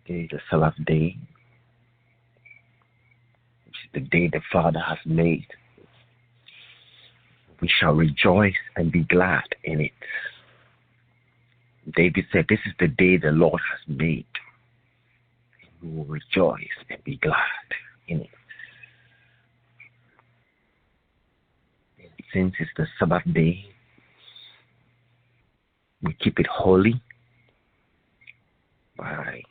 Today is the Sabbath day, which is the day the Father has made. We shall rejoice and be glad in it. David said, this is the day the Lord has made. We will rejoice and be glad in it. Since it's the Sabbath day, we keep it holy by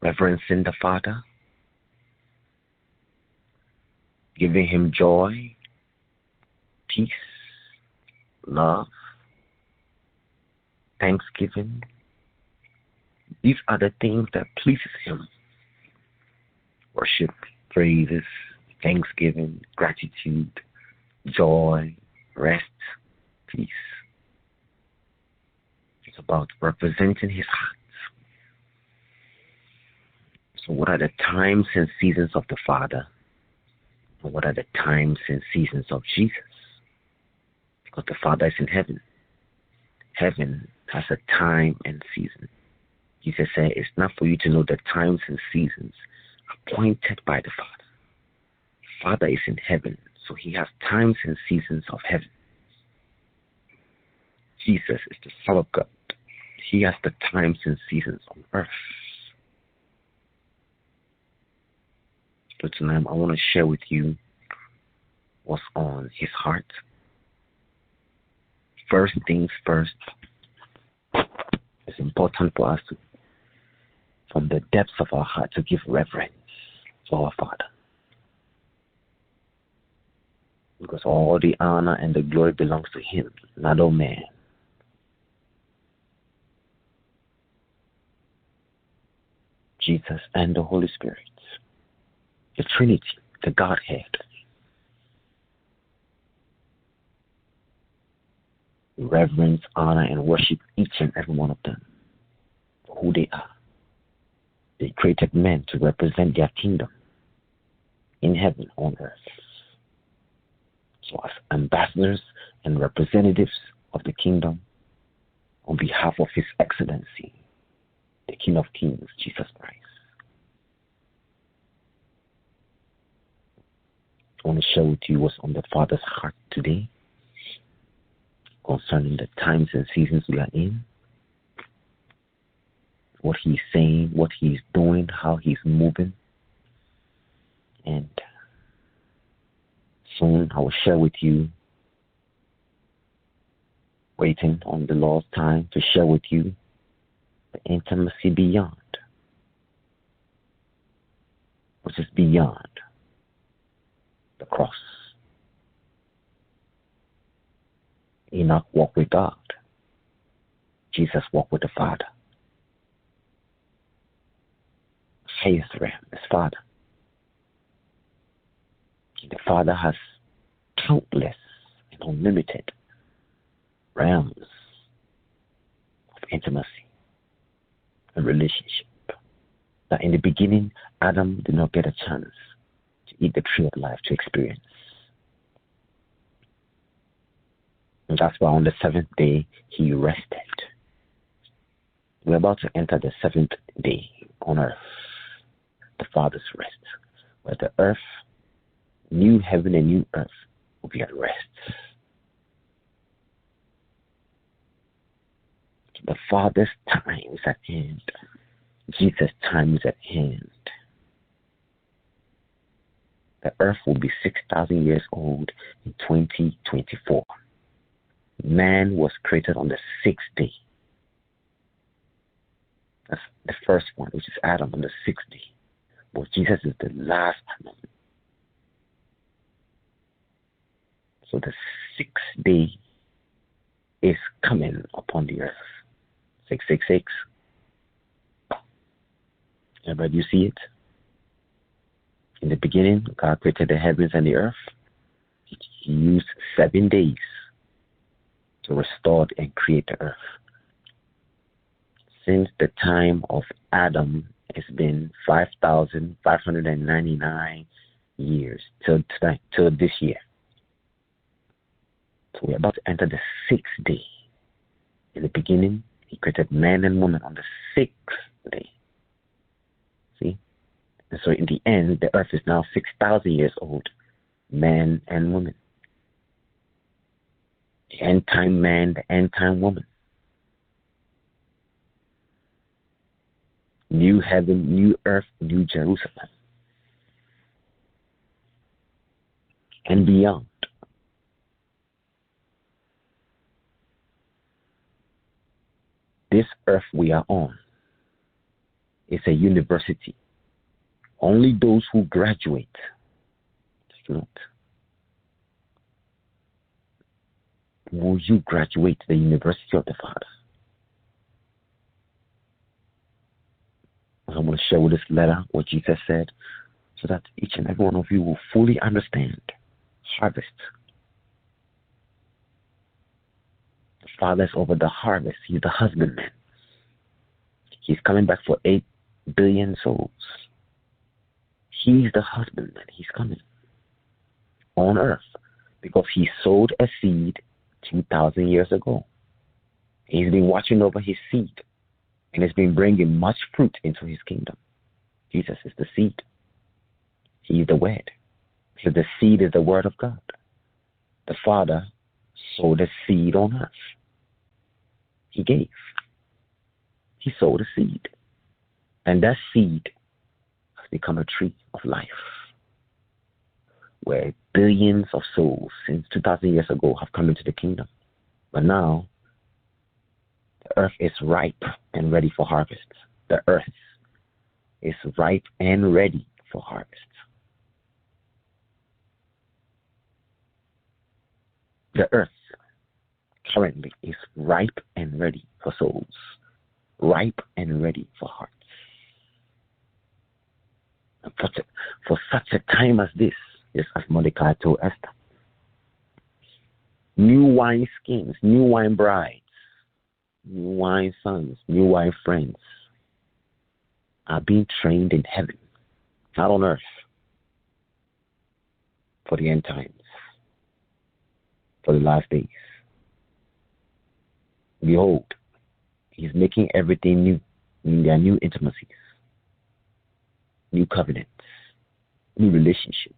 reverencing the Father, giving him joy, peace, love, thanksgiving. These are the things that pleases him. Worship, praises, thanksgiving, gratitude, joy, rest, peace. It's about representing his heart. So what are the times and seasons of the Father? And what are the times and seasons of Jesus? Because the Father is in heaven. Heaven has a time and season. Jesus said, it's not for you to know the times and seasons appointed by the Father. The Father is in heaven, so he has times and seasons of heaven. Jesus is the Son of God. He has the times and seasons on earth. So tonight I want to share with you what's on his heart. First things first, it's important for us to, from the depths of our heart, to give reverence to our Father. Because all the honor and the glory belongs to him, not of man. Jesus and the Holy Spirit, the Trinity, the Godhead. Reverence, honor, and worship each and every one of them for who they are. They created men to represent their kingdom in heaven, on earth. So as ambassadors and representatives of the kingdom, on behalf of His Excellency, the King of Kings, Jesus Christ, I want to share with you what's on the Father's heart today concerning the times and seasons we are in, what He's saying, what He's doing, how He's moving. And soon I will share with you, waiting on the Lord's time to share with you the intimacy beyond, which is beyond the cross. Enoch walked with God. Jesus walked with the Father. Highest realm is Father. The Father has countless and unlimited realms of intimacy and relationship. That in the beginning, Adam did not get a chance to eat the tree of life to experience. And that's why on the seventh day, he rested. We're about to enter the seventh day on earth, the Father's rest, where the earth, new heaven and new earth, will be at rest. The Father's time is at hand. Jesus' time is at hand. The earth will be 6,000 years old in 2024. Man was created on the sixth day. That's the first one, which is Adam, on the sixth day. But Jesus is the last Adam. So the sixth day is coming upon the earth. 666. Everybody, you see it? In the beginning, God created the heavens and the earth. He used 7 days to restore and create the earth. Since the time of Adam, it's been 5,599 years till this year. So we're about to enter the sixth day. In the beginning, He created man and woman on the sixth day. And so in the end, the earth is now 6,000 years old, man and woman. The end time man, the end time woman. New heaven, new earth, new Jerusalem. And beyond. This earth we are on is a university. Only those who graduate. Not. Will you graduate the University of the Father? I'm going to share with this letter what Jesus said so that each and every one of you will fully understand. Harvest. The Father is over the harvest. He's the husbandman. He's coming back for 8 billion souls. He's the husbandman. He's coming on earth because he sowed a seed 2,000 years ago. He's been watching over his seed and has been bringing much fruit into his kingdom. Jesus is the seed. He is the word. So the seed is the word of God. The Father sowed a seed on earth. He gave. He sowed a seed. And that seed has become a tree of life, where billions of souls since 2,000 years ago have come into the kingdom. But now, the earth is ripe and ready for harvest. The earth is ripe and ready for harvest. The earth currently is ripe and ready for souls, ripe and ready for hearts. And for such a time as this, just as Mordecai told Esther, new wine skins, new wine brides, new wine sons, new wine friends are being trained in heaven, not on earth, for the end times, for the last days. Behold, he's making everything new. There are new intimacies, new covenants, new relationships.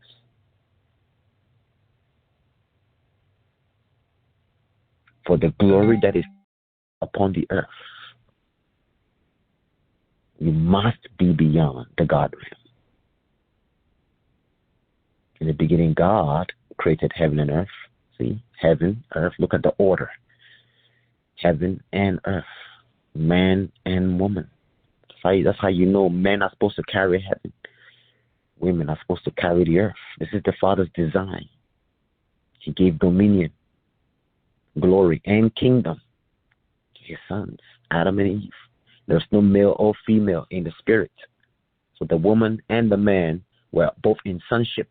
For the glory that is upon the earth, you must be beyond the God realm. In the beginning, God created heaven and earth. See, heaven, earth, look at the order. Heaven and earth, man and woman. That's how you know men are supposed to carry heaven. Women are supposed to carry the earth. This is the Father's design. He gave dominion, glory, and kingdom to his sons, Adam and Eve. There's no male or female in the spirit. So the woman and the man were both in sonship.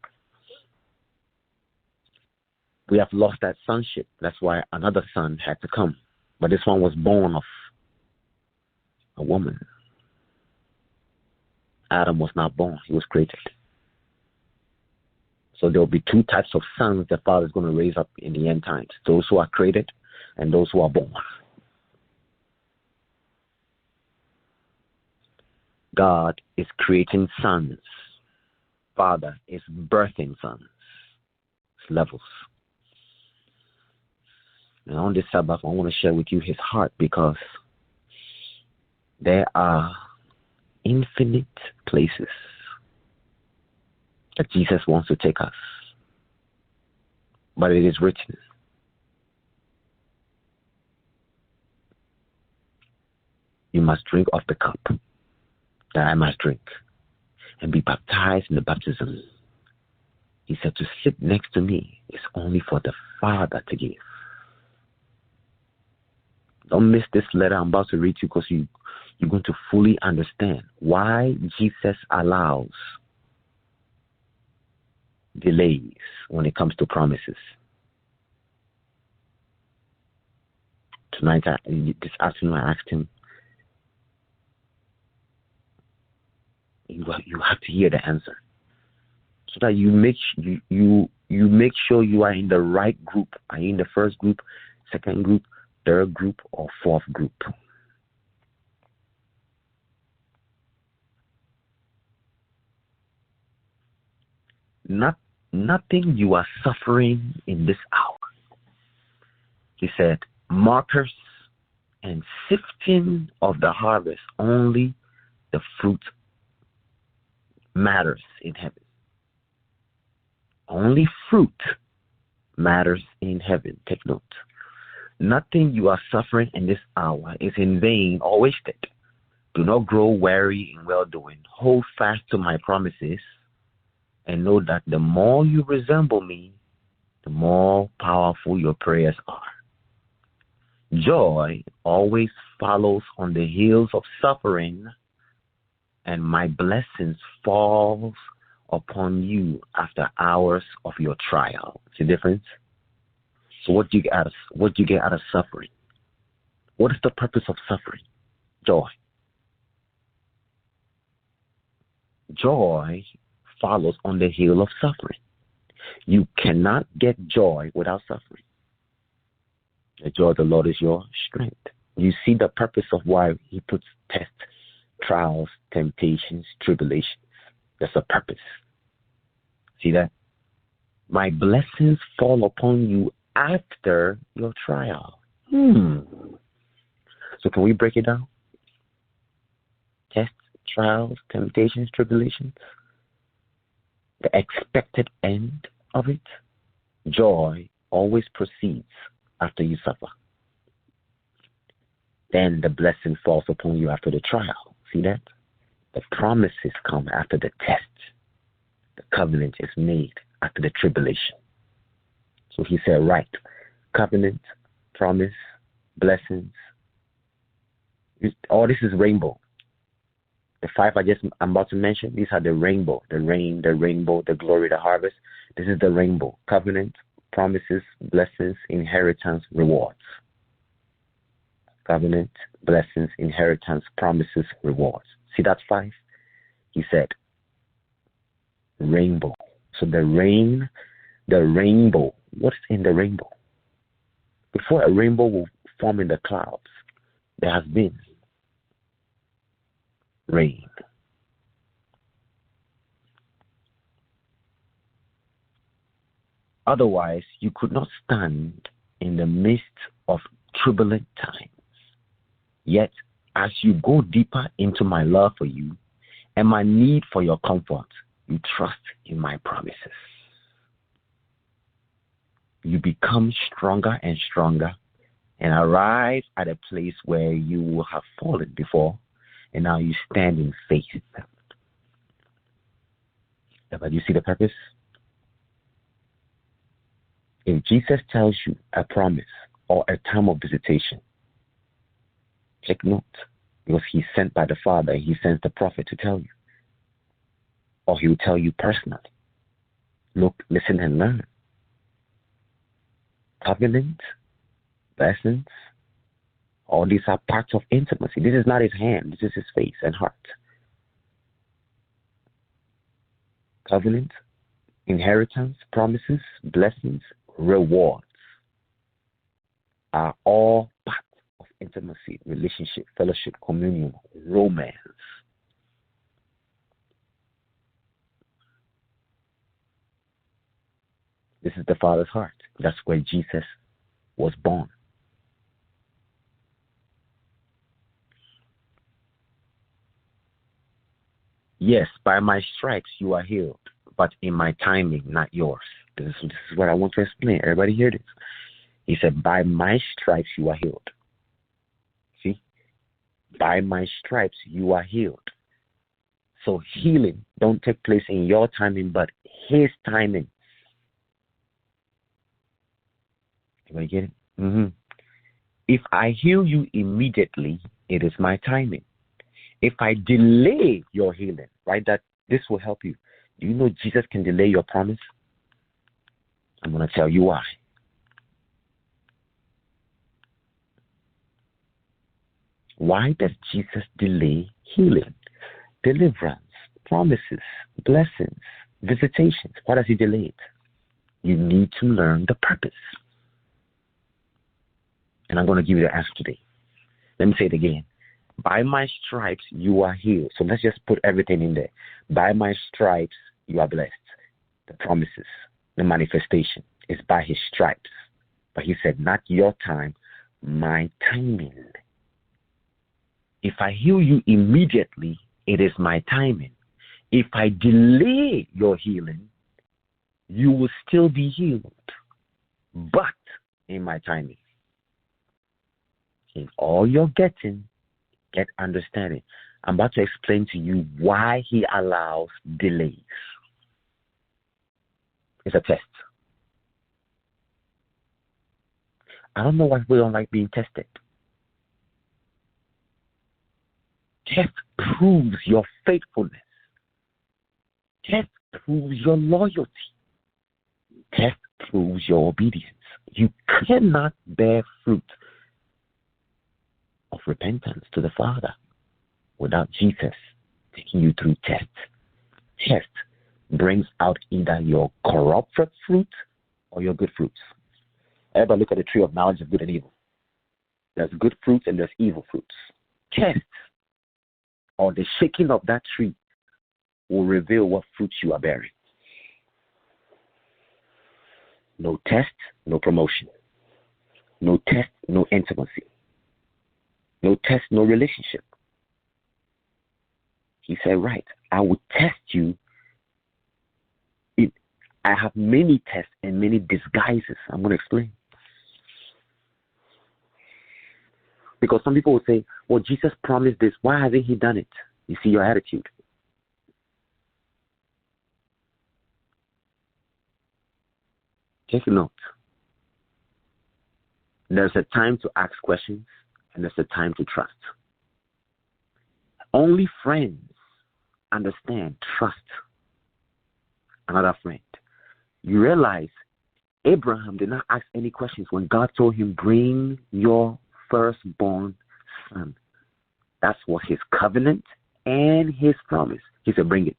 We have lost that sonship. That's why another son had to come. But this one was born of a woman. Adam was not born. He was created. So there will be two types of sons the Father is going to raise up in the end times. Those who are created and those who are born. God is creating sons. Father is birthing sons. It's levels. And on this Sabbath, I want to share with you his heart, because there are infinite places that Jesus wants to take us. But it is written, you must drink of the cup that I must drink and be baptized in the baptism. He said to sit next to me is only for the Father to give. Don't miss this letter I'm about to read you, because you're going to fully understand why Jesus allows delays when it comes to promises. Tonight, this afternoon, I asked him, you have to hear the answer, so that you make sure you are in the right group. Are you in the first group, second group, third group, or fourth group? Nothing you are suffering in this hour. He said, markers and sifting of the harvest, only the fruit matters in heaven. Only fruit matters in heaven. Take note. Nothing you are suffering in this hour is in vain or wasted. Do not grow weary in well-doing. Hold fast to my promises, and know that the more you resemble me, the more powerful your prayers are. Joy always follows on the heels of suffering, and my blessings falls upon you after hours of your trial. See the difference? So what do you get out of suffering? What is the purpose of suffering? Joy. Joy follows on the heel of suffering. You cannot get joy without suffering. The joy of the Lord is your strength. You see the purpose of why he puts tests, trials, temptations, tribulations. There's a purpose. See that? My blessings fall upon you after your trial. So can we break it down? Tests, trials, temptations, tribulations. The expected end of it. Joy always proceeds after you suffer. Then the blessing falls upon you after the trial. See that? The promises come after the test. The covenant is made after the tribulation. So he said, right, covenant, promise, blessings. All this is rainbow. The five I'm about to mention, these are the rainbow, the rain, the rainbow, the glory, the harvest. This is the rainbow. Covenant, promises, blessings, inheritance, rewards. Covenant, blessings, inheritance, promises, rewards. See that five? He said, rainbow. So the rainbow. What's in the rainbow? Before a rainbow will form in the clouds, there has been rain. Otherwise, you could not stand in the midst of turbulent times. Yet, as you go deeper into my love for you and my need for your comfort, you trust in my promises. You become stronger and stronger and arrive at a place where you will have fallen before, and now you stand in faith. But you see the purpose? If Jesus tells you a promise or a time of visitation, take note, because he's sent by the Father, he sends the prophet to tell you. Or he will tell you personally. Look, listen, and learn. Covenant, blessings, all these are parts of intimacy. This is not his hand, this is his face and heart. Covenant, inheritance, promises, blessings, rewards are all parts of intimacy, relationship, fellowship, communion, romance. This is the Father's heart. That's where Jesus was born. Yes, by my stripes you are healed, but in my timing, not yours. This is what I want to explain. Everybody hear this. He said, by my stripes you are healed. See? By my stripes you are healed. So healing don't take place in your timing, but his timing. Everybody get it? If I heal you immediately, it is my timing. If I delay your healing, right, that this will help you. Do you know Jesus can delay your promise? I'm going to tell you why. Why does Jesus delay healing, deliverance, promises, blessings, visitations? Why does he delay it? You need to learn the purpose. And I'm going to give you the answer today. Let me say it again. By my stripes, you are healed. So let's just put everything in there. By my stripes, you are blessed. the promises, the manifestation is by his stripes. But he said, not your time, my timing. If I heal you immediately, it is my timing. If I delay your healing, you will still be healed, but in my timing. In all you're getting, get understanding. I'm about to explain to you why he allows delays. It's a test. I don't know why we don't like being tested. Test proves your faithfulness. Test proves your loyalty. Test proves your obedience. You cannot bear fruit of repentance to the Father without Jesus taking you through tests. Test brings out either your corrupted fruit or your good fruits. Everybody look at the tree of knowledge of good and evil. There's good fruits and there's evil fruits. Tests or the shaking of that tree will reveal what fruits you are bearing. No test, no promotion. No test, no intimacy. No test, no relationship. He said, right, I will test you. I have many tests and many disguises. I'm going to explain. Because some people will say, well, Jesus promised this. Why hasn't he done it? You see your attitude. Take a note. There's a time to ask questions and there's a time to trust. Only friends understand trust another friend. You realize Abraham did not ask any questions when God told him, bring your firstborn son. That's what his covenant and his promise. He said, bring it.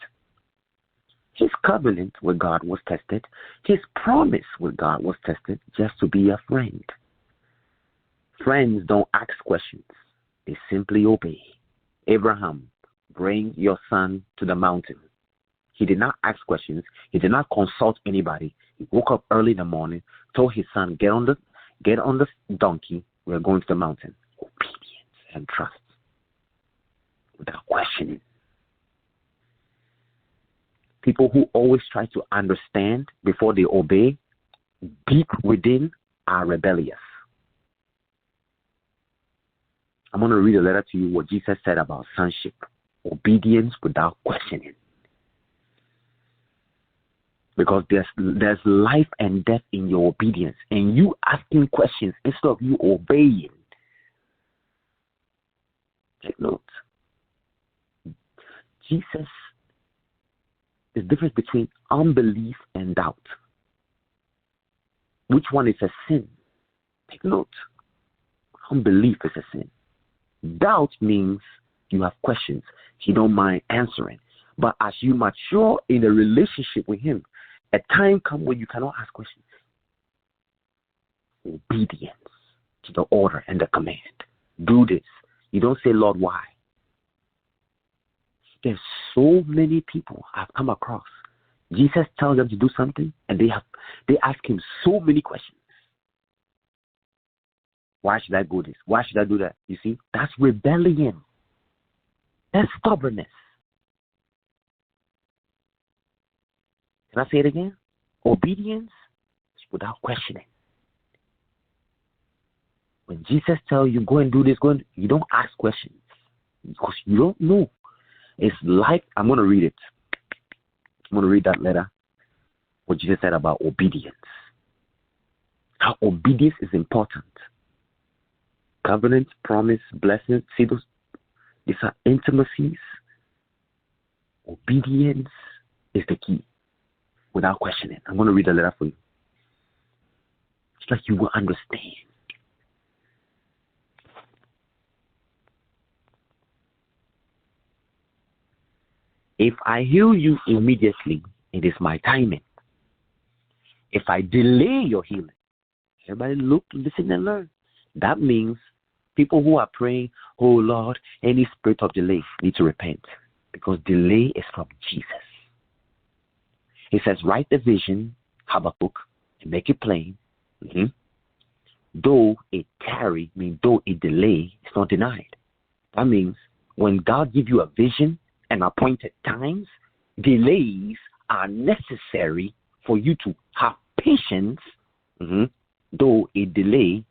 His covenant with God was tested. His promise with God was tested just to be a friend. Friends don't ask questions. They simply obey. Abraham, bring your son to the mountain. He did not ask questions. He did not consult anybody. He woke up early in the morning, told his son, get on the donkey. We're going to the mountain. Obedience and trust without questioning. People who always try to understand before they obey, deep within, are rebellious. I'm going to read a letter to you what Jesus said about sonship. Obedience without questioning. Because there's life and death in your obedience. And you asking questions instead of you obeying. Take note. Jesus, the difference between unbelief and doubt. Which one is a sin? Take note. Unbelief is a sin. Doubt means you have questions. You don't mind answering. But as you mature in a relationship with him, a time comes when you cannot ask questions. Obedience to the order and the command. Do this. You don't say, Lord, why? There's so many people I've come across. Jesus tells them to do something, and they ask him so many questions. Why should I go this? Why should I do that? You see, that's rebellion. That's stubbornness. Can I say it again? Obedience without questioning. When Jesus tells you, go and do this, you don't ask questions because you don't know. It's like, I'm going to read it. I'm going to read that letter, what Jesus said about obedience. How obedience is important. Covenant, promise, blessing. See, these are intimacies. Obedience is the key. Without questioning. I'm going to read the letter for you. It's like you will understand. If I heal you immediately, it is my timing. If I delay your healing, everybody look, listen, and learn. That means people who are praying, oh Lord, any spirit of delay need to repent. Because delay is from Jesus. He says, write the vision, Habakkuk, and make it plain. Though it tarry, though it delay, it's not denied. That means when God gives you a vision and appointed times, delays are necessary for you to have patience. Though it delay,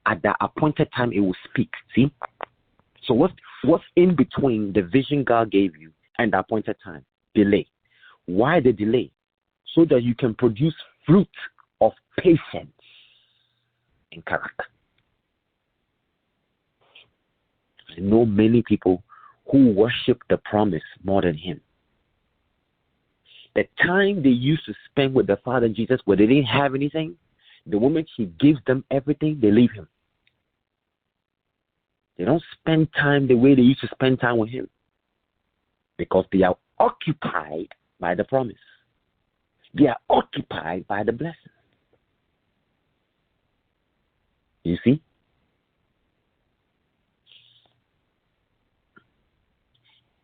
at the appointed time it will speak. See? So what's in between the vision God gave you and the appointed time? Delay. Why the delay? So that you can produce fruit of patience and character. I know many people who worship the promise more than him. The time they used to spend with the Father Jesus where they didn't have anything, the moment he gives them everything, they leave him. They don't spend time the way they used to spend time with him because they are occupied by the promise. They are occupied by the blessing. You see?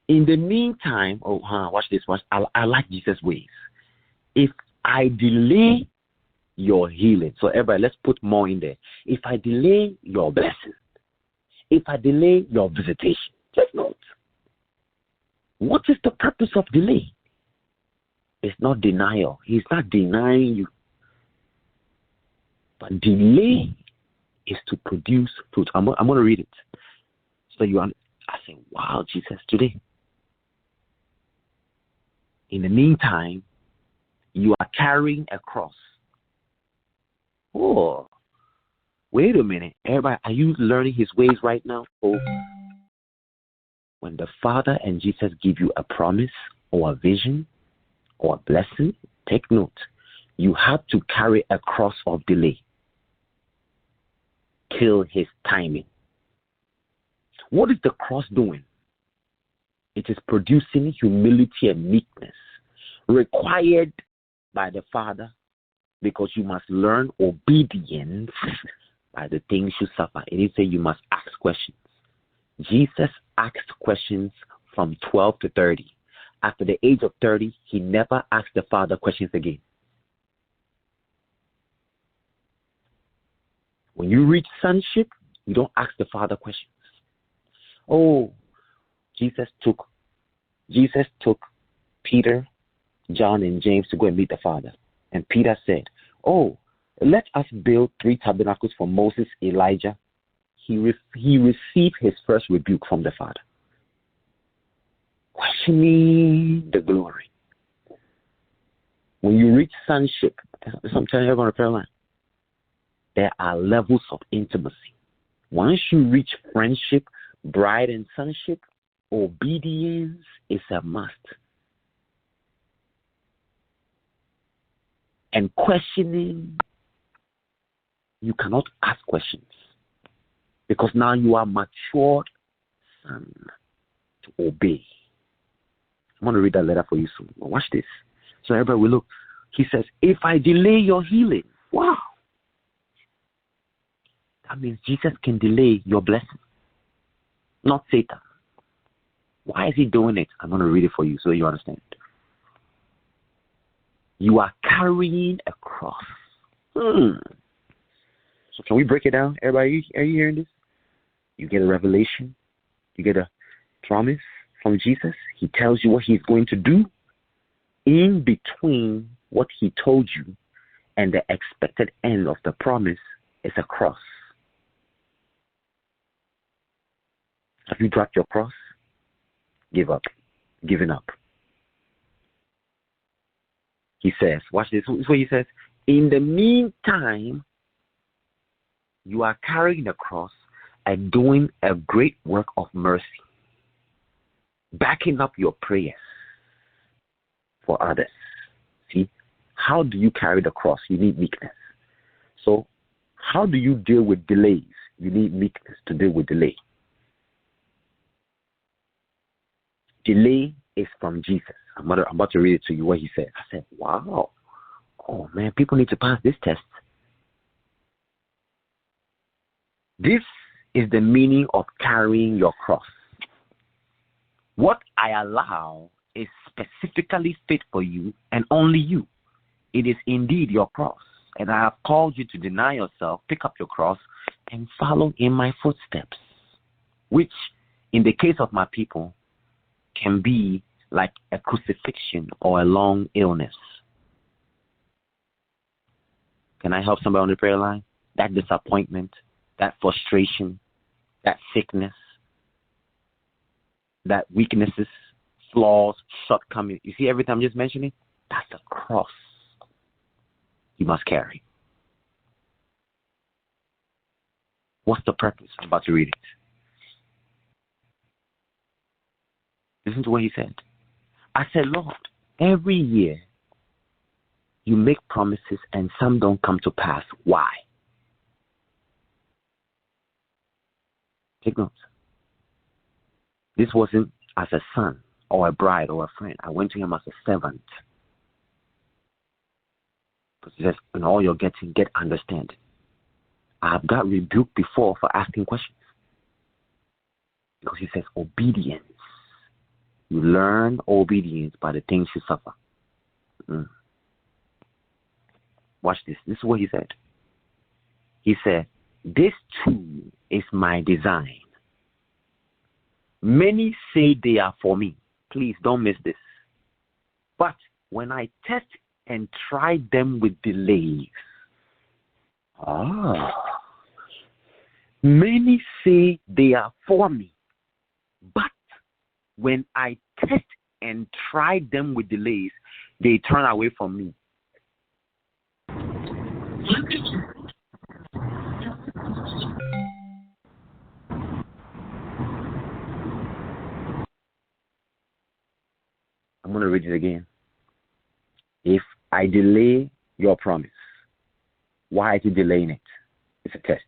In the meantime, watch this. I like Jesus' ways. If I delay your healing, so everybody, let's put more in there. If I delay your blessing, if I delay your visitation, take note. What is the purpose of delay? It's not denial. He's not denying you. But delay is to produce fruit. I'm going to read it. So I say, wow, Jesus, today. In the meantime, you are carrying a cross. Oh, wait a minute. Everybody, are you learning his ways right now? Oh, when the Father and Jesus give you a promise or a vision or a blessing, take note. You have to carry a cross of delay till his timing. What is the cross doing? It is producing humility and meekness required by the Father because you must learn obedience by the things you suffer. It didn't say you must ask questions. Jesus asked questions from 12 to 30. After the age of 30, he never asked the Father questions again. When you reach sonship, you don't ask the Father questions. Oh, Jesus took Peter, John, and James to go and meet the Father. And Peter said, oh, let us build 3 tabernacles for Moses, Elijah. He received his first rebuke from the Father. Questioning the glory. When you reach sonship, I'm telling you on a prayer line, there are levels of intimacy. Once you reach friendship, bride and sonship, obedience is a must. And questioning, you cannot ask questions because now you are matured son to obey. I'm going to read that letter for you soon. Watch this. So everybody will look. He says, if I delay your healing, wow. That means Jesus can delay your blessing, not Satan. Why is he doing it? I'm going to read it for you so you understand. You are carrying a cross. So can we break it down? Everybody, are you hearing this? You get a revelation. You get a promise from Jesus. He tells you what he's going to do. In between what he told you and the expected end of the promise is a cross. Have you dropped your cross? Give up. Given up. He says, watch this. This is what he says. In the meantime, you are carrying the cross and doing a great work of mercy. Backing up your prayers for others. See, how do you carry the cross? You need meekness. So, how do you deal with delays? You need meekness to deal with delay. Delay is from Jesus. I'm about to read it to you what he said. I said, wow. Oh, man, people need to pass this test. This is the meaning of carrying your cross. What I allow is specifically fit for you and only you. It is indeed your cross. And I have called you to deny yourself, pick up your cross, and follow in my footsteps, which, in the case of my people, can be like a crucifixion or a long illness. Can I help somebody on the prayer line? That disappointment, that frustration, that sickness, that weaknesses, flaws, shortcomings. You see everything I'm just mentioning? That's the cross you must carry. What's the purpose? I'm about to read it. Listen to what he said. I said, Lord, every year you make promises and some don't come to pass. Why? Take notes. This wasn't as a son or a bride or a friend. I went to him as a servant. Because he says, in all you're getting, get understanding. I have got rebuked before for asking questions. Because he says, obedience. You learn obedience by the things you suffer. Watch this. This is what he said. He said, this too is my design. Many say they are for me. Please don't miss this. But when I test and try them with delays, many say they are for me. But when I test and try them with delays, they turn away from me. I'm going to read it again. If I delay your promise, why are you delaying it? It's a test.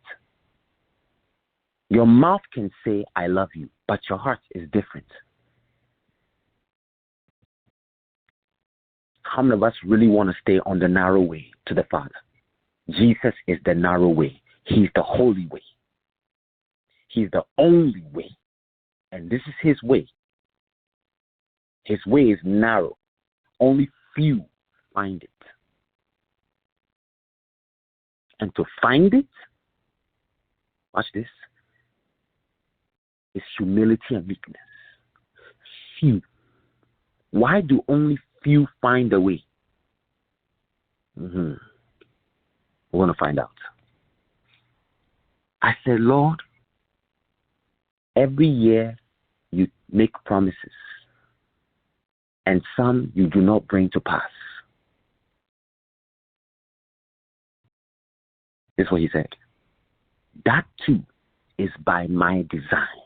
Your mouth can say, I love you, but your heart is different. How many of us really want to stay on the narrow way to the Father? Jesus is the narrow way. He's the holy way. He's the only way. And this is his way. His way is narrow. Only few find it. And to find it, watch this, is humility and meekness. Few. Why do only few find the way? We're going to find out. I said, Lord, every year you make promises, and some you do not bring to pass. This is what he said. That too is by my design.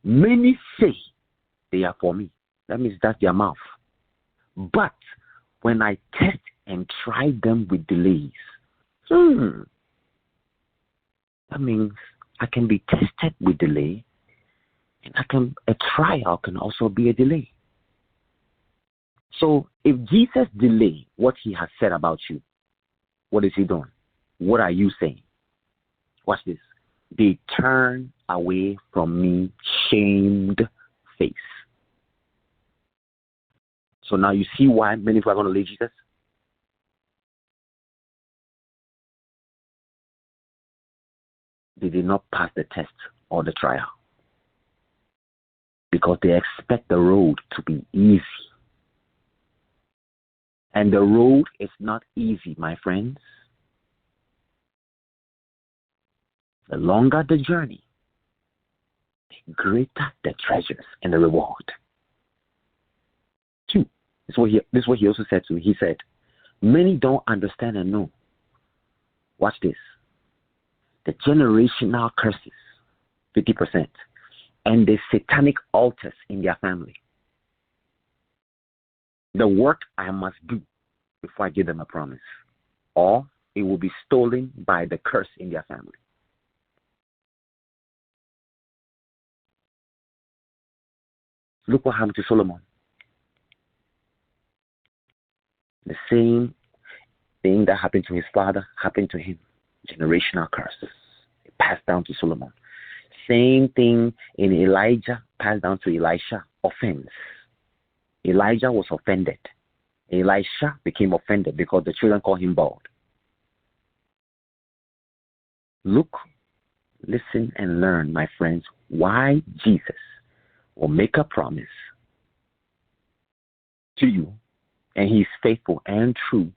Many say they are for me. That means that's their mouth. But when I test and try them with delays, that means I can be tested with delay, and a trial can also be a delay. So if Jesus delay what he has said about you, what is he doing? What are you saying? Watch this. They turn away from me, shamed face. So now you see why many people are going to leave Jesus? They did not pass the test or the trial. Because they expect the road to be easy. And the road is not easy, my friends. The longer the journey, the greater the treasures and the reward. 2. This is what he also said to me. He said, many don't understand and know. Watch this. The generational curses, 50%, and the satanic altars in their family. The work I must do before I give them a promise, or it will be stolen by the curse in their family. Look what happened to Solomon. The same thing that happened to his father happened to him. Generational curses. It passed down to Solomon. Same thing in Elijah passed down to Elisha. Offense. Elijah was offended. Elisha became offended because the children called him bald. Look, listen, and learn, my friends, why Jesus will make a promise to you, and he's faithful and true,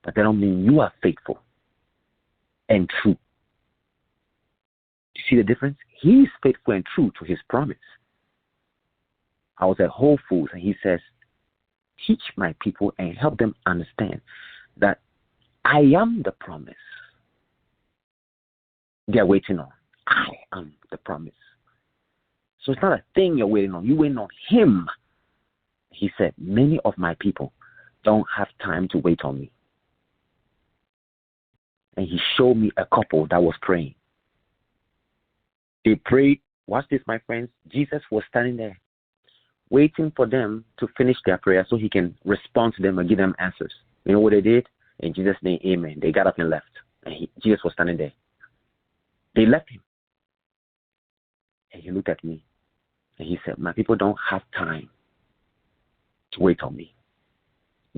but that don't mean you are faithful and true. You see the difference? He's faithful and true to his promise. I was at Whole Foods, and he says, teach my people and help them understand that I am the promise they're waiting on. I am the promise. So it's not a thing you're waiting on. You're waiting on him. He said, many of my people don't have time to wait on me. And he showed me a couple that was praying. They prayed. Watch this, my friends. Jesus was standing there waiting for them to finish their prayer so he can respond to them and give them answers. You know what they did? In Jesus' name, amen. They got up and left. And Jesus was standing there. They left him. And he looked at me. And he said, my people don't have time to wait on me.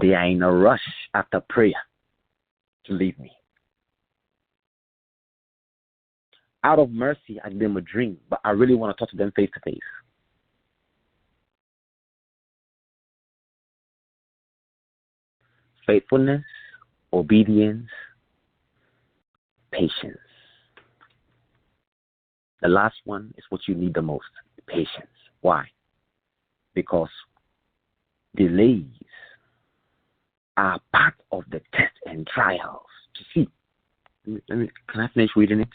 They are in a rush after prayer to leave me. Out of mercy, I gave them a dream, but I really want to talk to them face to face. Faithfulness, obedience, patience. The last one is what you need the most, patience. Why? Because delays are part of the test and trials. To see, can I finish reading it?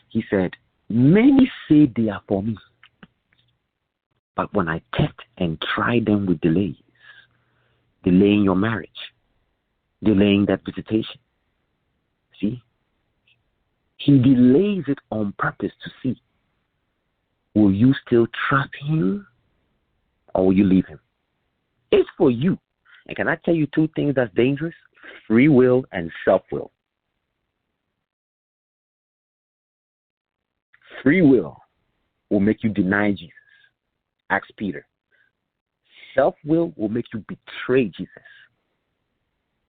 He said, many say they are for me, but when I test and try them with delays, delaying your marriage, delaying that visitation, see, he delays it on purpose to see, will you still trust him or will you leave him? It's for you. And can I tell you two things that's dangerous? Free will and self-will. Free will make you deny Jesus. Ask Peter. Self-will will make you betray Jesus.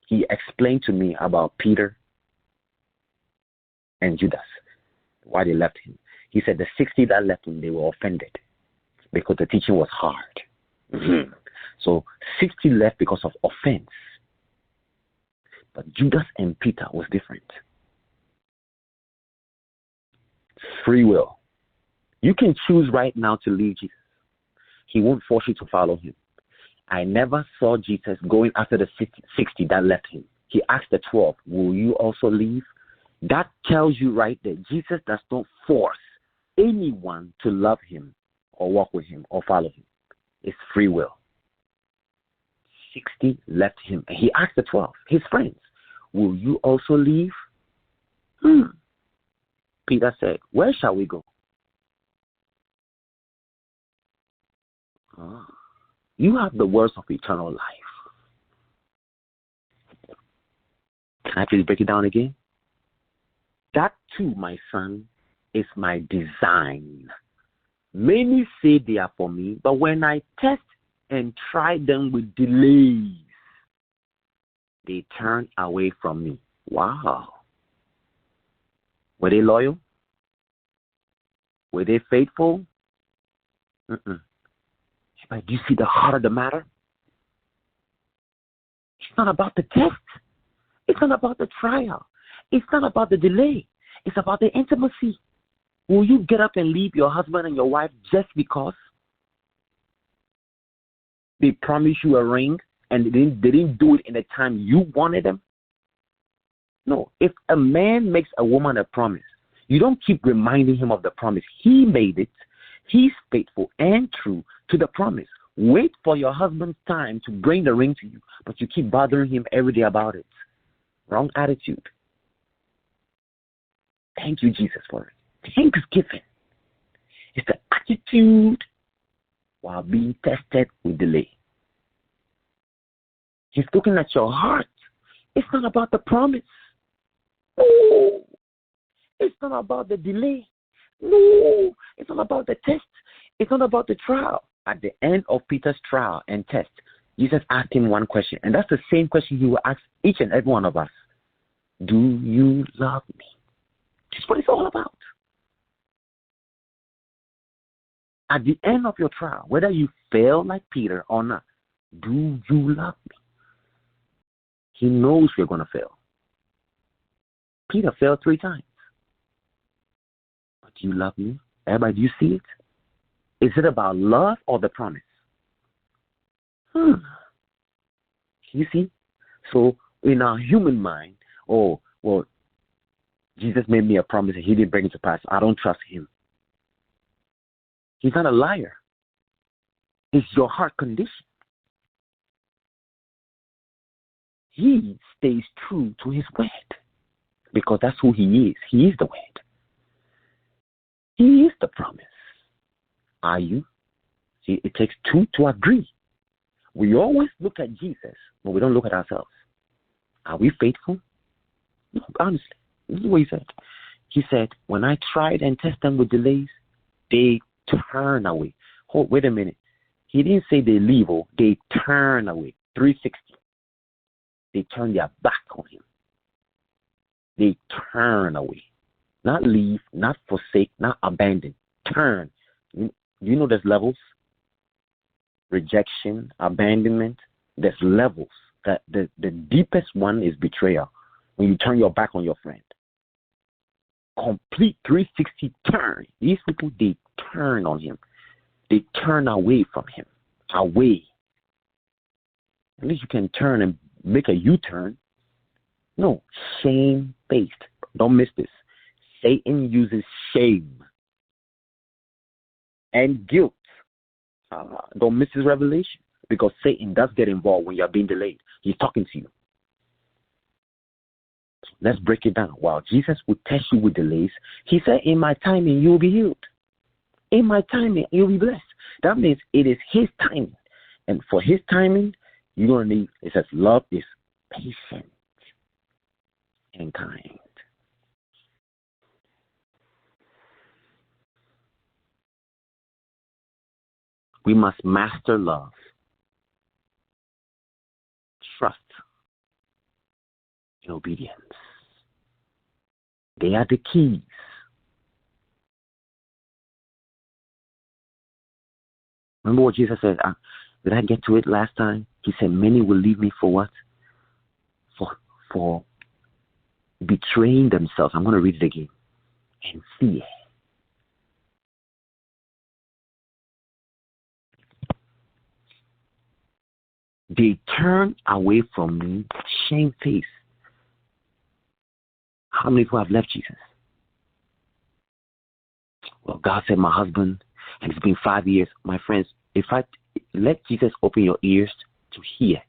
He explained to me about Peter and Judas, why they left him. He said the 60 that left him, they were offended because the teaching was hard. Mm-hmm. So 60 left because of offense. But Judas and Peter was different. Free will. You can choose right now to leave Jesus. He won't force you to follow him. I never saw Jesus going after the 60 that left him. He asked the 12, will you also leave? That tells you right there, Jesus does not force anyone to love him or walk with him or follow him. It's free will. 60 left him. And he asked the 12, his friends, will you also leave? Peter said, where shall we go? You have the words of eternal life. Can I please break it down again? That too, my son, is my design. Many say they are for me, but when I test and try them with delays, they turn away from me. Wow. Were they loyal? Were they faithful? But do you see the heart of the matter? It's not about the test. It's not about the trial. It's not about the delay. It's about the intimacy. Will you get up and leave your husband and your wife just because they promised you a ring and they didn't do it in the time you wanted them? No. If a man makes a woman a promise, you don't keep reminding him of the promise. He made it. He's faithful and true to the promise. Wait for your husband's time to bring the ring to you, but you keep bothering him every day about it. Wrong attitude. Thank you, Jesus, for it. Thanksgiving is the attitude while being tested with delay. He's looking at your heart. It's not about the promise. Oh, it's not about the delay. No, it's not about the test. It's not about the trial. At the end of Peter's trial and test, Jesus asked him one question, and that's the same question he will ask each and every one of us. Do you love me? That's what it's all about. At the end of your trial, whether you fail like Peter or not, do you love me? He knows you're going to fail. Peter failed 3 times. But do you love me? Everybody, do you see it? Is it about love or the promise? You see? So in our human mind, oh, well, Jesus made me a promise and he didn't bring it to pass. I don't trust him. He's not a liar. It's your heart condition. He stays true to his word because that's who he is. He is the word. He is the promise. Are you? See, it takes 2 to agree. We always look at Jesus, but we don't look at ourselves. Are we faithful? No, honestly. This is what he said. He said, when I tried and tested them with delays, they turn away. Hold, wait a minute. He didn't say they leave, they turn away. 360. They turn their back on him. They turn away. Not leave, not forsake, not abandon. Turn. You know there's levels? Rejection, abandonment. There's levels. That the deepest one is betrayal. When you turn your back on your friend. Complete 360 turn. These people, they turn on him. They turn away from him. Away. At least you can turn and make a U-turn. No, shame-based. Don't miss this. Satan uses shame and guilt. Don't miss his revelation. Because Satan does get involved when you're being delayed. He's talking to you. Let's break it down. While Jesus would test you with delays, he said, in my timing, you'll be healed. In my timing, you'll be blessed. That means it is his timing. And for his timing, you're going to need, it says, love is patient and kind. We must master love, trust, and obedience. They are the keys. Remember what Jesus said? Did I get to it last time? He said, many will leave me for what? For betraying themselves. I'm going to read it again. And fear. They turn away from me, shamefaced. How many people have left Jesus? Well, God said, my husband, and it's been 5 years. My friends, if I let Jesus open your ears to hear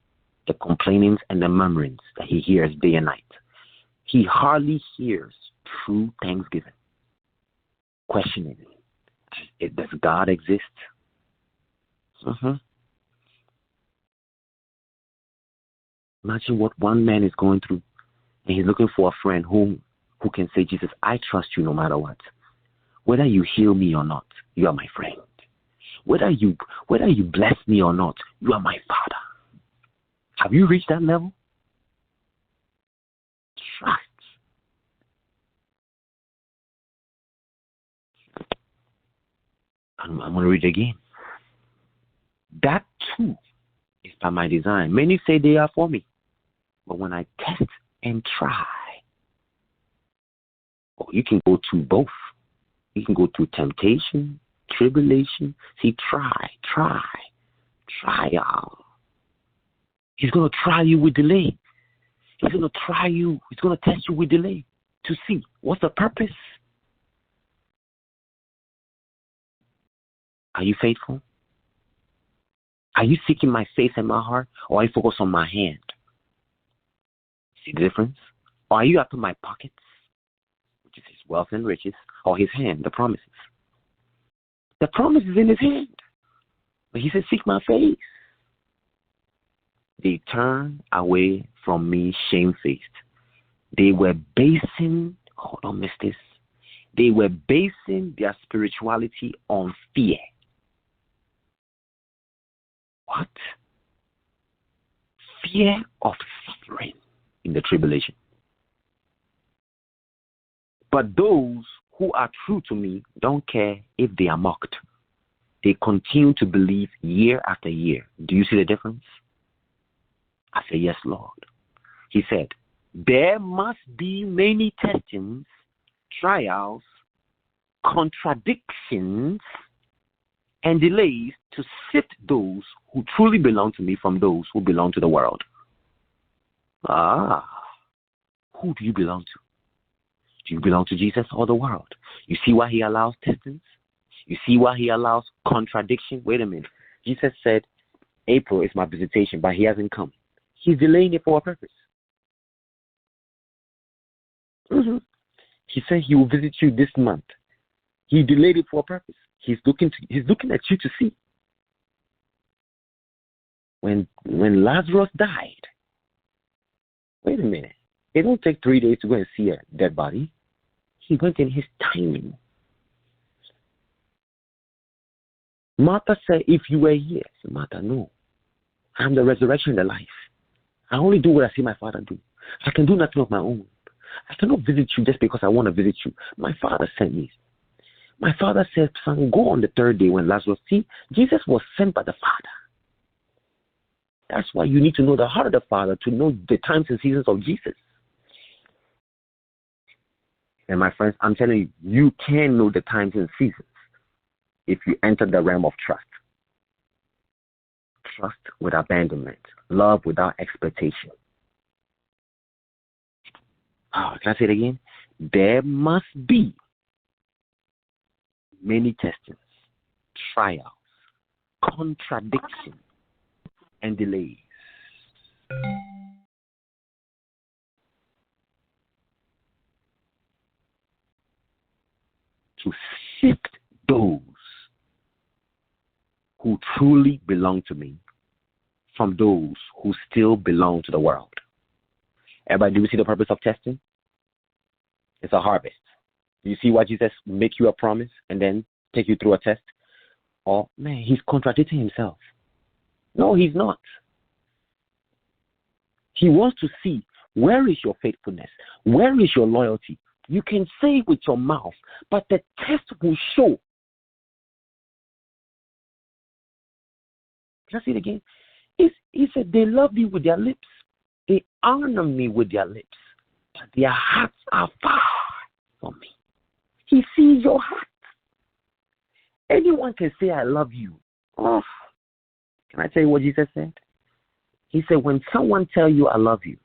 the complainings and the murmurings that he hears day and night, he hardly hears true thanksgiving. Questioning, does God exist? Imagine what one man is going through, and he's looking for a friend who can say, Jesus, I trust you no matter what. Whether you heal me or not, you are my friend. Whether you bless me or not, you are my Father. Have you reached that level? Trust. I'm going to read it again. That too is by my design. Many say they are for me. But when I test and try, you can go through both. You can go through temptation, tribulation. See, try, y'all. He's going to try you with delay. He's going to try you. He's going to test you with delay to see what's the purpose. Are you faithful? Are you seeking my face and my heart, or are you focused on my hand? See the difference? Or are you after my pockets, which is his wealth and riches, or his hand, the promises? The promise is in his hand. But he said, seek my face. They turned away from me shamefaced. They were basing, don't miss this, They were basing their spirituality on fear. What? Fear of suffering in the tribulation. But those who are true to me don't care if they are mocked. They continue to believe year after year. Do you see the difference? I say, yes, Lord. He said, there must be many testings, trials, contradictions, and delays to sift those who truly belong to me from those who belong to the world. Who do you belong to? Do you belong to Jesus or the world? You see why he allows testings? You see why he allows contradiction? Wait a minute. Jesus said, April is my visitation, but he hasn't come. He's delaying it for a purpose. He said he will visit you this month. He delayed it for a purpose. He's looking at you to see. When Lazarus died, wait a minute. It don't take 3 days to go and see a dead body. He went in his timing. Martha said, if you were here. I said, Martha, no. I'm the resurrection and the life. I only do what I see my Father do. I can do nothing of my own. I cannot visit you just because I want to visit you. My Father sent me. My Father said, son, go on the third day when Lazarus. See, Jesus was sent by the Father. That's why you need to know the heart of the Father to know the times and seasons of Jesus. And my friends, I'm telling you, you can know the times and seasons if you enter the realm of trust. Trust with abandonment. Love without expectation. Can I say it again? There must be many testings, trials, contradictions, and delays. To sift those who truly belong to me from those who still belong to the world. Everybody, do you see the purpose of testing? It's a harvest. Do you see why Jesus make you a promise and then take you through a test? Oh, man, he's contradicting himself. No, he's not. He wants to see, where is your faithfulness? Where is your loyalty? You can say it with your mouth, but the test will show. Can I say it again? He said they love me with their lips. They honor me with their lips, but their hearts are far from me. He sees your heart. Anyone can say, I love you. Oh, can I tell you what Jesus said? He said, when someone tells you, I love you,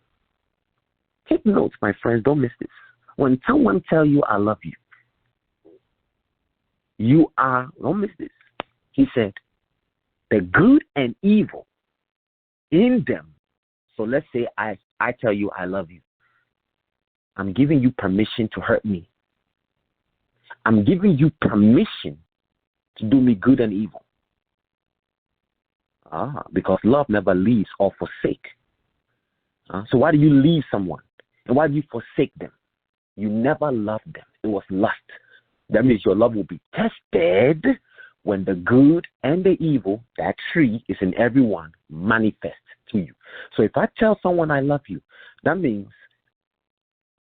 take notes, my friends, don't miss this. When someone tells you, I love you, you are, don't miss this. He said, the good and evil in them. So let's say I tell you I love you. I'm giving you permission to hurt me. I'm giving you permission to do me good and evil. Because love never leaves or forsake. So why do you leave someone? And why do you forsake them? You never loved them. It was lust. That means your love will be tested when the good and the evil, that tree is in everyone, manifest to you. So if I tell someone I love you, that means,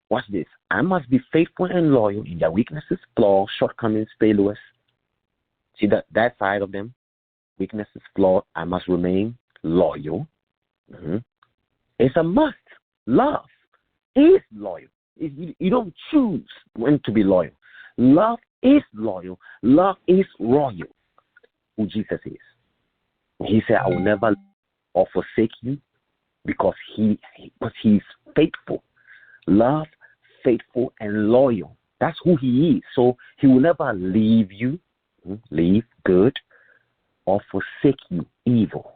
watch this, I must be faithful and loyal in their weaknesses, flaws, shortcomings, failures. See that side of them? Weaknesses, flaws, I must remain loyal. It's a must. Love is loyal. You don't choose when to be loyal. Love is loyal. Love is royal. Who Jesus is. He said, I will never or forsake you because he's faithful. Love, faithful, and loyal. That's who he is. So he will never leave you, leave good, or forsake you, evil.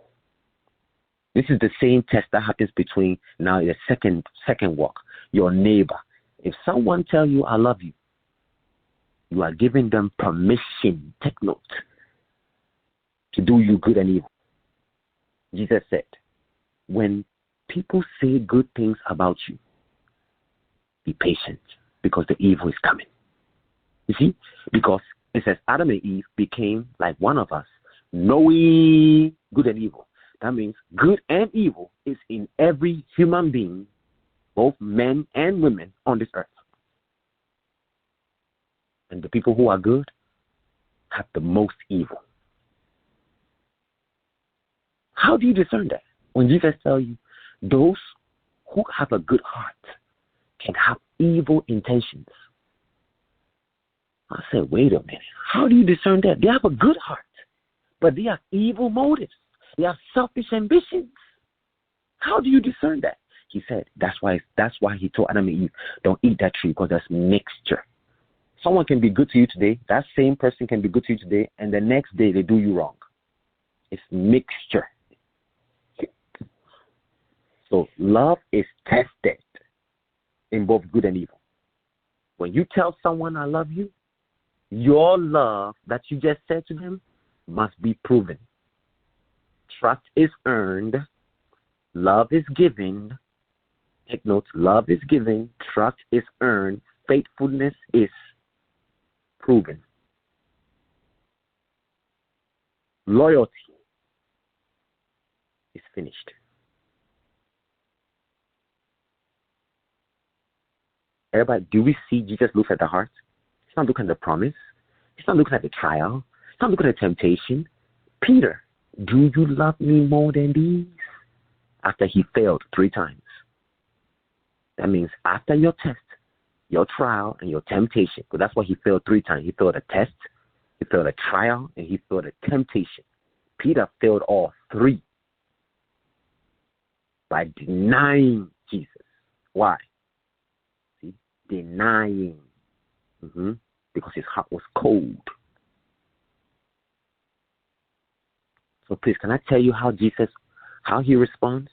This is the same test that happens between now the second walk, your neighbor. If someone tells you, I love you, you are giving them permission, take note, to do you good and evil. Jesus said, when people say good things about you, be patient because the evil is coming. You see? Because it says Adam and Eve became like one of us, knowing good and evil. That means good and evil is in every human being, both men and women on this earth. And the people who are good have the most evil. How do you discern that? When Jesus tells you those who have a good heart can have evil intentions. I said, wait a minute. How do you discern that? They have a good heart, but they have evil motives. They have selfish ambitions. How do you discern that? He said, that's why he told Adam and Eve, don't eat that tree because there's mixture. Someone can be good to you today. That same person can be good to you today, and the next day they do you wrong. It's mixture. So love is tested in both good and evil. When you tell someone I love you, your love that you just said to them must be proven. Trust is earned. Love is given. Take note, love is given. Trust is earned. Faithfulness is proven. Loyalty is finished. Everybody, do we see Jesus looks at the heart? He's not looking at the promise. He's not looking at the trial. He's not looking at the temptation. Peter, do you love me more than these? After he failed 3 times. That means after your test, your trial, and your temptation, because that's why he failed 3 times. He failed a test, he failed a trial, and he failed a temptation. Peter failed all 3 by denying Jesus. Why? See, denying. Because his heart was cold. So please, can I tell you how he responds?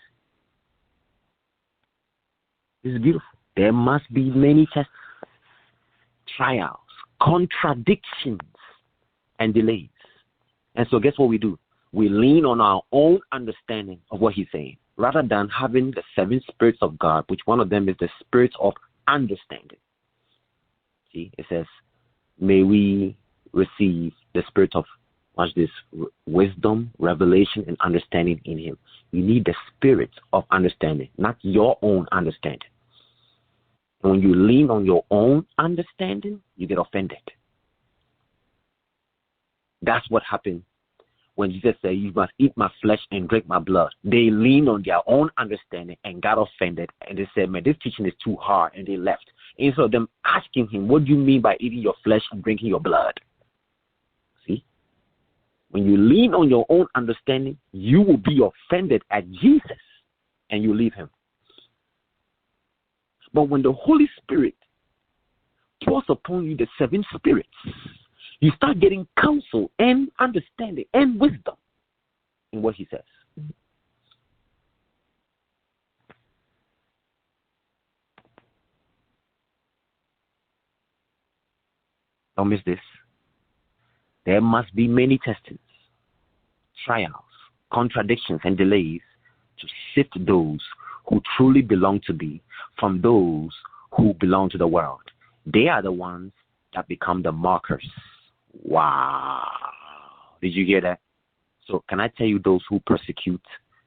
This is beautiful. There must be many tests, trials, contradictions, and delays. And so guess what we do? We lean on our own understanding of what he's saying, rather than having the 7 spirits of God, which one of them is the spirit of understanding. See, it says, may we receive the spirit of, watch this, wisdom, revelation, and understanding in him. You need the spirit of understanding, not your own understanding. And when you lean on your own understanding, you get offended. That's what happened when Jesus said, you must eat my flesh and drink my blood. They leaned on their own understanding and got offended. And they said, man, this teaching is too hard. And they left. Instead of them asking him, what do you mean by eating your flesh and drinking your blood? See? When you lean on your own understanding, you will be offended at Jesus and you leave him. But when the Holy Spirit pours upon you the 7 spirits, you start getting counsel and understanding and wisdom in what he says. Don't miss this. There must be many testings, trials, contradictions, and delays to sift those who truly belong to thee from those who belong to the world. They are the ones that become the markers. Wow. Did you hear that? So can I tell you those who persecute,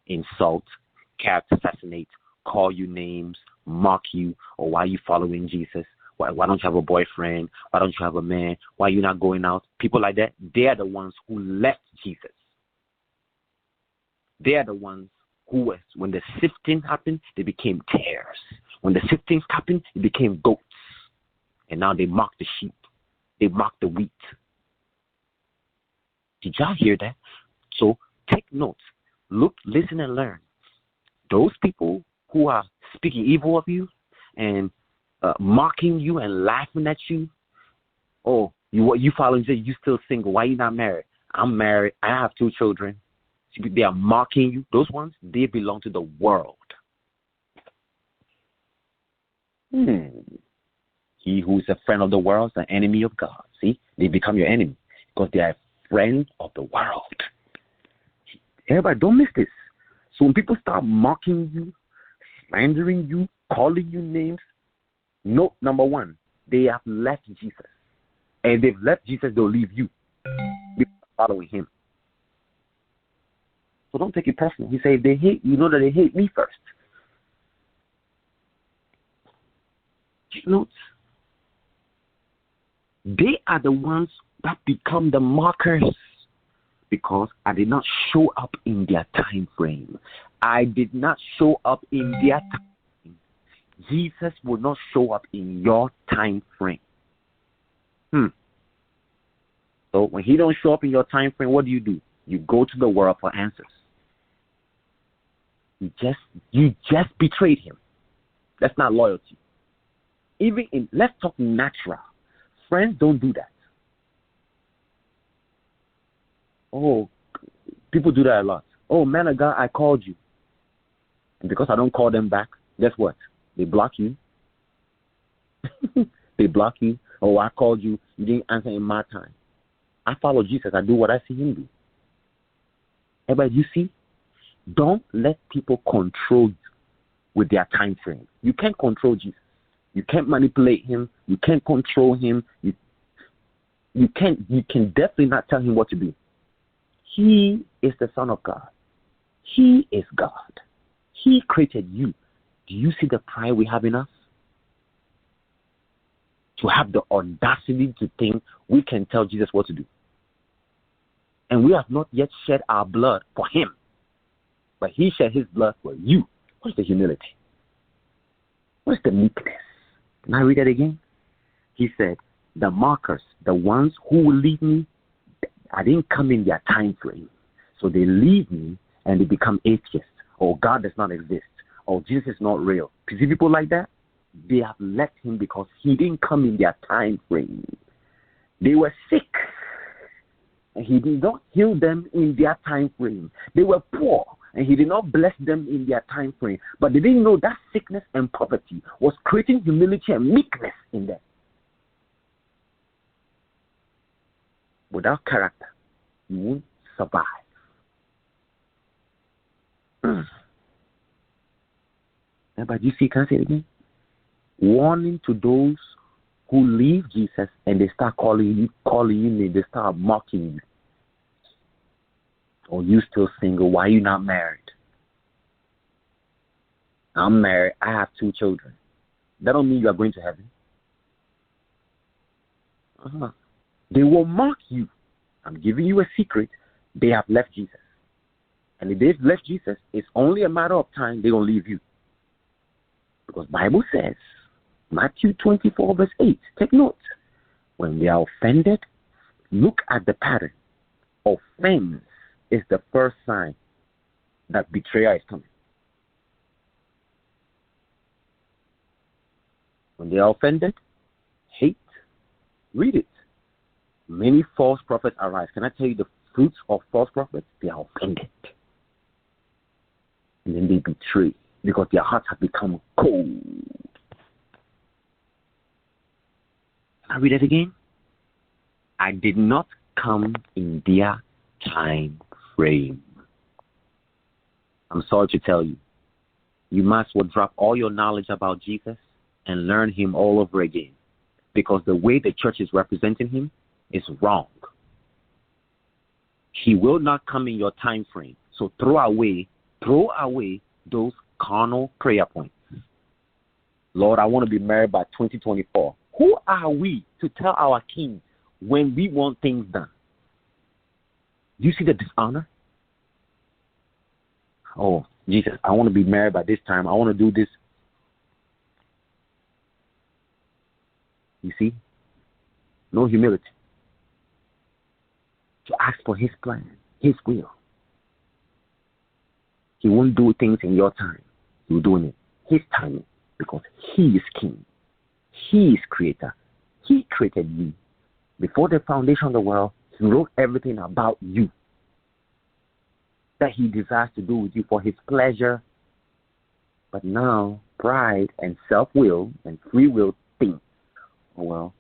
insult, character assassinate, call you names, mock you, or why are you following Jesus? Why don't you have a boyfriend? Why don't you have a man? Why are you not going out? People like that, they are the ones who left Jesus. They are the ones who, when the sifting happened, they became tares. When the sifting happened, they became goats. And now they mock the sheep. They mock the wheat. Did y'all hear that? So take notes. Look, listen, and learn. Those people who are speaking evil of you and mocking you and laughing at you. Oh, you following Jesus, you still single. Why you not married? I'm married. I have 2 children. They are mocking you. Those ones, they belong to the world. He who is a friend of the world is an enemy of God. See, they become your enemy because they are friends of the world. Everybody, don't miss this. So when people start mocking you, slandering you, calling you names, note number 1, they have left Jesus. And if they've left Jesus, they'll leave you because following him. So don't take it personal. He said, if they hate you, know that they hate me first. You know, they are the ones that become the markers because I did not show up in their time frame. I did not show up in their time. Jesus will not show up in your time frame. So when he don't show up in your time frame, what do? You go to the world for answers. You just betrayed him. That's not loyalty. Even in, let's talk natural. Friends don't do that. Oh, people do that a lot. Oh, man of God, I called you. And because I don't call them back, guess what? They block you. They block you. Oh, I called you. You didn't answer in my time. I follow Jesus. I do what I see him do. Everybody, you see? Don't let people control you with their time frame. You can't control Jesus. You can't manipulate him. You can't control him. You can definitely not tell him what to do. He is the Son of God. He is God. He created you. Do you see the pride we have in us? To have the audacity to think we can tell Jesus what to do. And we have not yet shed our blood for him. But he shed his blood for you. What's the humility? What's the meekness? Can I read that again? He said, the markers, the ones who will leave me, I didn't come in their time frame. So they leave me and they become atheists. Or God does not exist. Or Jesus is not real. You see people like that? They have left him because he didn't come in their time frame. They were sick. And he did not heal them in their time frame. They were poor. And he did not bless them in their time frame. But they didn't know that sickness and poverty was creating humility and meekness in them. Without character, you won't survive. But you see, can I say it again? Warning to those who leave Jesus and they start calling you names, they start mocking you. Or you still single, why are you not married? I'm married, I have 2 children. That don't mean you are going to heaven. They will mock you. I'm giving you a secret. They have left Jesus. And if they've left Jesus, it's only a matter of time they're going to leave you. Because Bible says, Matthew 24 verse 8, take note. When they are offended, look at the pattern. Offense is the first sign that betrayal is coming. When they are offended, hate, read it. Many false prophets arise. Can I tell you the fruits of false prophets? They are offended. And then they betray because their hearts have become cold. Can I read it again? I did not come in their time frame. I'm sorry to tell you. You must well drop all your knowledge about Jesus and learn him all over again. Because the way the church is representing him is wrong. He will not come in your time frame. So throw away those carnal prayer points. Lord, I want to be married by 2024. Who are we to tell our king when we want things done? You see the dishonor? Oh, Jesus, I want to be married by this time. I want to do this. You see? No humility. To ask for his plan, his will. He won't do things in your time. He'll do it in his timing because he is king. He is creator. He created you. Before the foundation of the world, he wrote everything about you that he desires to do with you for his pleasure. But now, pride and self-will and free will think, oh, well,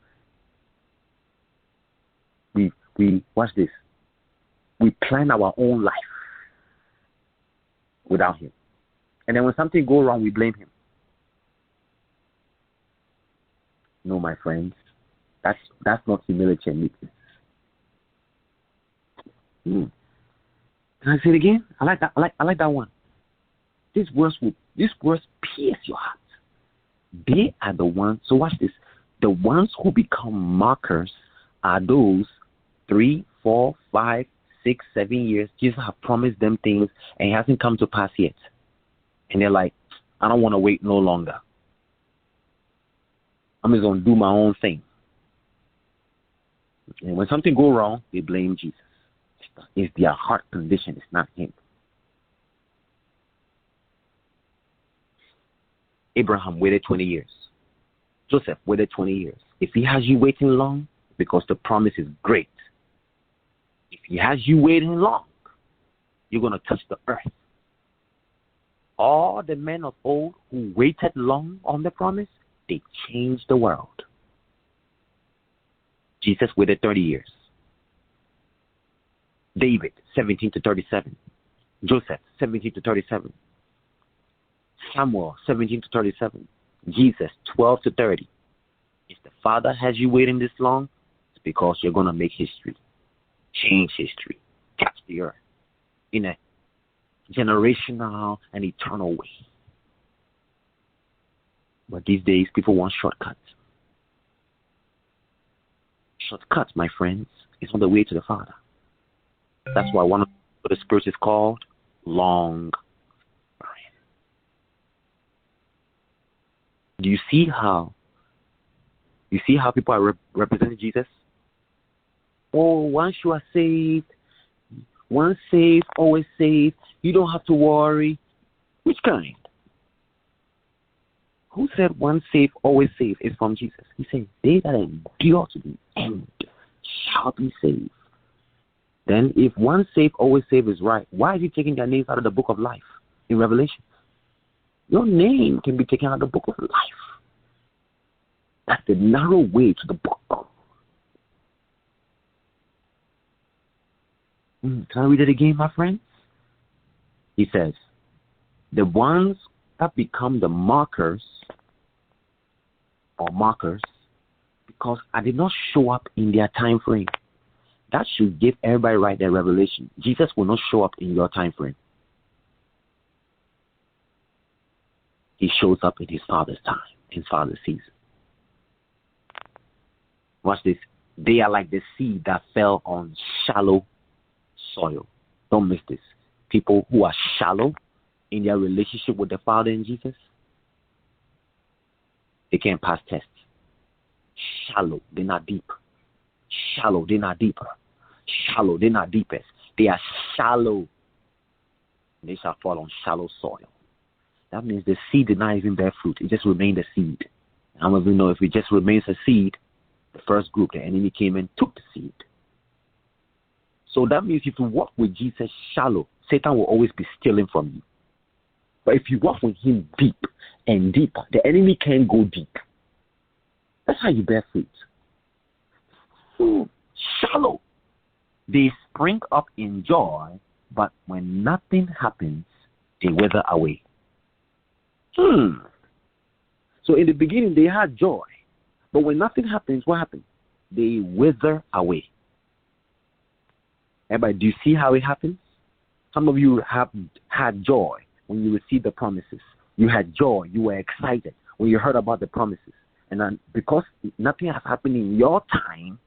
we watch this. We plan our own life without him. And then when something goes wrong, we blame him. No, my friends. That's not humility and meekness. Can I say it again? I like that. I like that one. These words pierce your heart. They are the ones. So watch this. The ones who become mockers are those 3, 4, 5, 6, 7 years. Jesus have promised them things and it hasn't come to pass yet. And they're like, I don't want to wait no longer. I'm just going to do my own thing. And when something goes wrong, they blame Jesus. It's their heart condition. It's not him. Abraham waited 20 years. Joseph waited 20 years. If he has you waiting long, because the promise is great. If he has you waiting long, you're going to touch the earth. All the men of old who waited long on the promise, they changed the world. Jesus waited 30 years. David, 17 to 37. Joseph, 17 to 37. Samuel, 17 to 37. Jesus, 12 to 30. If the Father has you waiting this long, it's because you're going to make history. Change history. Catch the earth. In a generational and eternal way. But these days, people want shortcuts. Shortcuts, my friends, is on the way to the Father. That's why one of the spirits is called long. Do you see how people are representing Jesus? Oh, once you are saved, once saved, always saved. You don't have to worry. Which kind? Who said once saved, always saved is from Jesus? He said, they that endure to the end shall be saved. Then if once saved, always saved is right, why is he taking their names out of the book of life in Revelation? Your name can be taken out of the book of life. That's the narrow way to the book. Can I read it again, my friends? He says, the ones that become the mockers, because I did not show up in their time frame. That should give everybody right their revelation. Jesus will not show up in your time frame. He shows up in his Father's time, his Father's season. Watch this. They are like the seed that fell on shallow soil. Don't miss this. People who are shallow in their relationship with the Father and Jesus, they can't pass tests. Shallow, they're not deep. Shallow, they're not deeper. Shallow, they're not deepest. They are shallow. They shall fall on shallow soil. That means the seed did not even bear fruit. It just remained a seed. How many of you know if it just remains a seed, the first group, the enemy came and took the seed. So that means if you walk with Jesus shallow, Satan will always be stealing from you. But if you walk with him deep and deeper, the enemy can't go deep. That's how you bear fruit. Shallow. They spring up in joy, but when nothing happens, they wither away. So in the beginning, they had joy. But when nothing happens, what happens? They wither away. Everybody, do you see how it happens? Some of you have had joy when you received the promises. You had joy. You were excited when you heard about the promises. And then because nothing has happened in your time,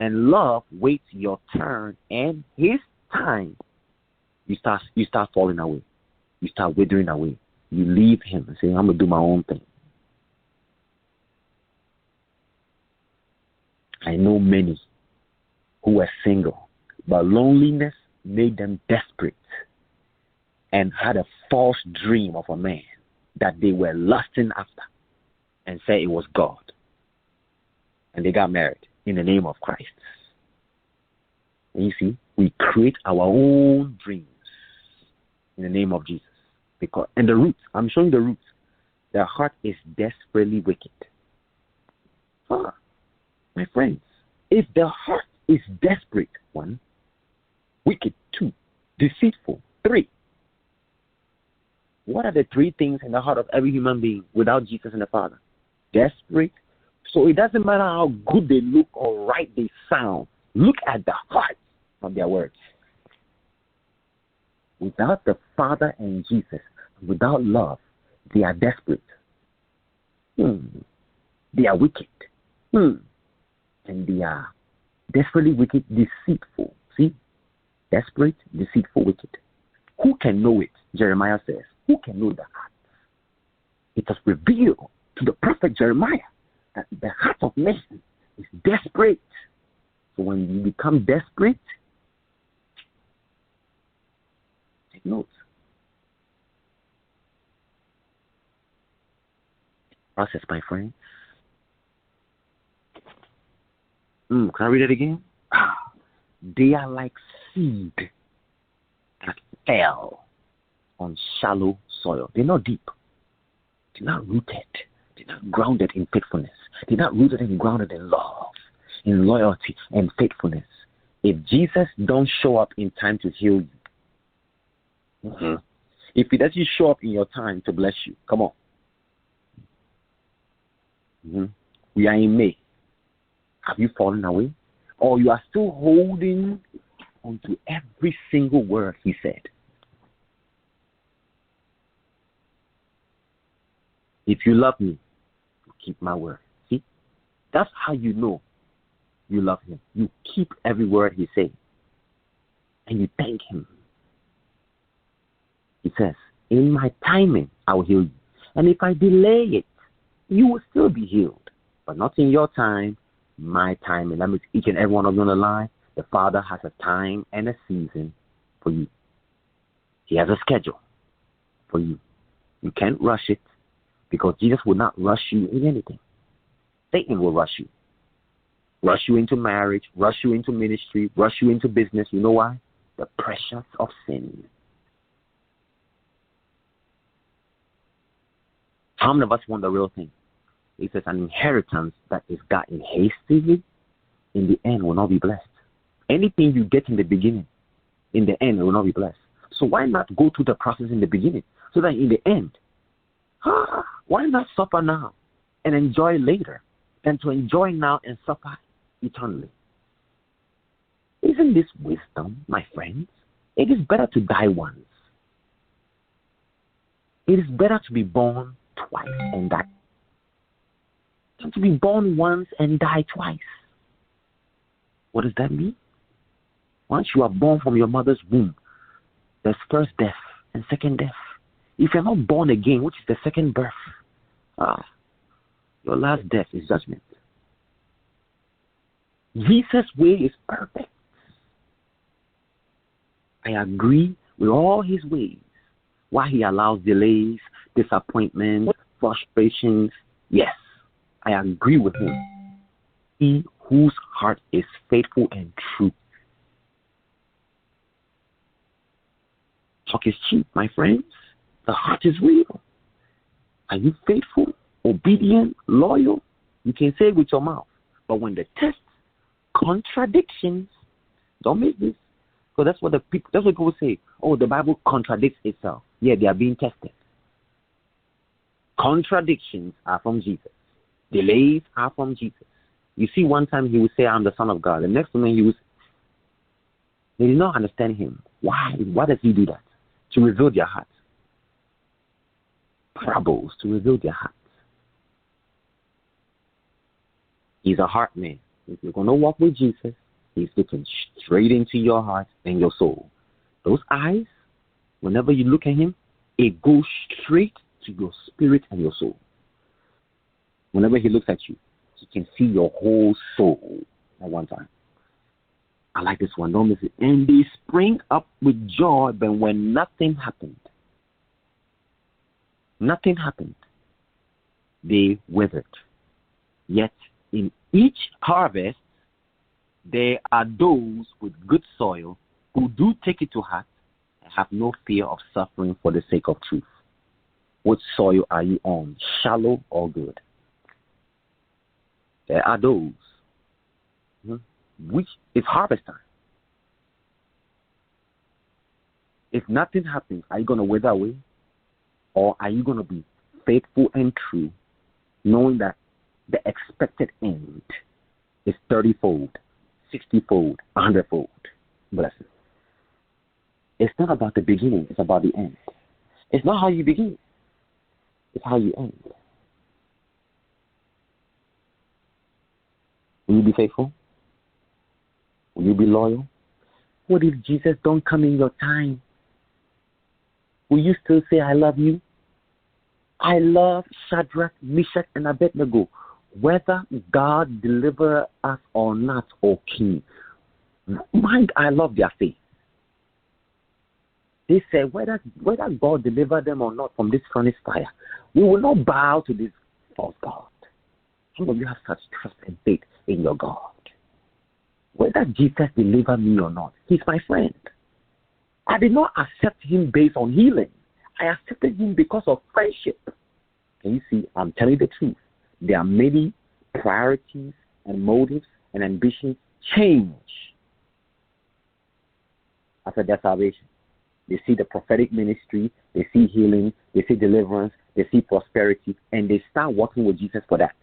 and love waits your turn and his time, you start falling away. You start withering away. You leave him and say, I'm going to do my own thing. I know many who were single, but loneliness made them desperate and had a false dream of a man that they were lusting after and said it was God. And they got married in the name of Christ. And you see, we create our own dreams in the name of Jesus. And the roots, I'm showing the roots. Their heart is desperately wicked. My friends, if the heart is desperate, 1, wicked, 2, deceitful, 3. What are the 3 things in the heart of every human being without Jesus and the Father? Desperate, So it doesn't matter how good they look or right they sound. Look at the heart of their words. Without the Father and Jesus, without love, they are desperate. They are wicked. And they are desperately wicked, deceitful. See? Desperate, deceitful, wicked. Who can know it? Jeremiah says. Who can know the heart? It was revealed to the prophet Jeremiah that the heart of man is desperate. So when you become desperate, take note. Process, my friend. Can I read it again? They are like seed that fell on shallow soil. They're not deep. They're not rooted. They're not grounded in faithfulness. They're not rooted and grounded in love, in loyalty and faithfulness. If Jesus don't show up in time to heal you, if he doesn't show up in your time to bless you, come on. We are in May. Have you fallen away? Or you are still holding on to every single word he said? If you love me, keep my word. See? That's how you know you love him. You keep every word he says. And you thank him. He says, in my timing, I will heal you. And if I delay it, you will still be healed. But not in your time, my timing. That means each and every one of you on the line, the Father has a time and a season for you. He has a schedule for you. You can't rush it because Jesus will not rush you in anything. Satan will rush you. Rush you into marriage, rush you into ministry, rush you into business. You know why? The pressures of sin. How many of us want the real thing? It says an inheritance that is gotten hastily, in the end will not be blessed. Anything you get in the beginning, in the end, it will not be blessed. So why not go through the process in the beginning? So that in the end, why not suffer now and enjoy later than to enjoy now and suffer eternally? Isn't this wisdom, my friends? It is better to die once. It is better to be born twice and die than to be born once and die twice. What does that mean? Once you are born from your mother's womb, there's first death and second death. If you're not born again, which is the second birth, your last death is judgment. Jesus' way is perfect. I agree with all his ways. Why he allows delays, disappointments, frustrations. Yes, I agree with him. He whose heart is faithful and true. Talk is cheap, my friends. The heart is real. Are you faithful, obedient, loyal? You can say it with your mouth. But when the test, contradictions, don't miss this. Because that's what people say. Oh, the Bible contradicts itself. Yeah, they are being tested. Contradictions are from Jesus. Delays are from Jesus. You see, one time he would say, I'm the Son of God. The next moment they did not understand him. Why? Why does he do that? To reveal their hearts. Parables to reveal their hearts. He's a heart man. If you're going to walk with Jesus, he's looking straight into your heart and your soul. Those eyes, whenever you look at him, it goes straight to your spirit and your soul. Whenever he looks at you, he can see your whole soul at one time. I like this one. Don't miss it. And they spring up with joy, but when nothing happened, they withered. Yet in each harvest, there are those with good soil who do take it to heart and have no fear of suffering for the sake of truth. What soil are you on, shallow or good? There are those which is harvest time. If nothing happens, are you going to wither away? Or are you going to be faithful and true, knowing that the expected end is 30-fold, 60-fold, 100-fold blessing. It's not about the beginning, it's about the end. It's not how you begin, it's how you end. Will you be faithful? Will you be loyal? What if Jesus don't come in your time? Will you still say, I love you? I love Shadrach, Meshach, and Abednego. Whether God deliver us or not, O King, I love their faith. They said, whether God deliver them or not from this furnace fire, we will not bow to this false God. Some of you have such trust and faith in your God. Whether Jesus deliver me or not, he's my friend. I did not accept him based on healing. I accepted him because of friendship. Can you see? I'm telling you the truth. There are many priorities and motives and ambitions change after their salvation. They see the prophetic ministry, they see healing, they see deliverance, they see prosperity, and they start working with Jesus for that.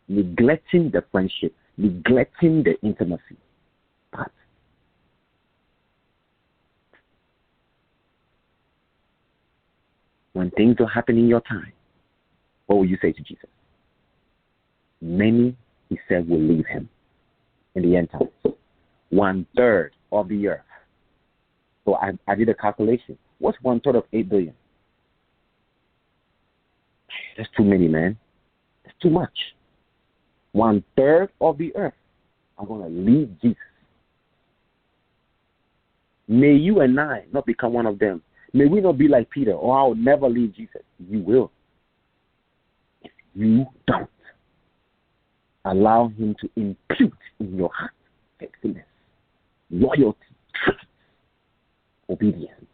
Neglecting the friendship, neglecting the intimacy. But when things don't happen in your time, what will you say to Jesus? Many, he said, will leave him in the end times. 1/3 of the earth. So I did a calculation. What's 1/3 of 8 billion? That's too many, man. That's too much. 1/3 of the earth are going to leave Jesus. May you and I not become one of them. May we not be like Peter, oh, I'll never leave Jesus. You will. If you don't allow him to impute in your heart faithfulness, loyalty, trust, obedience.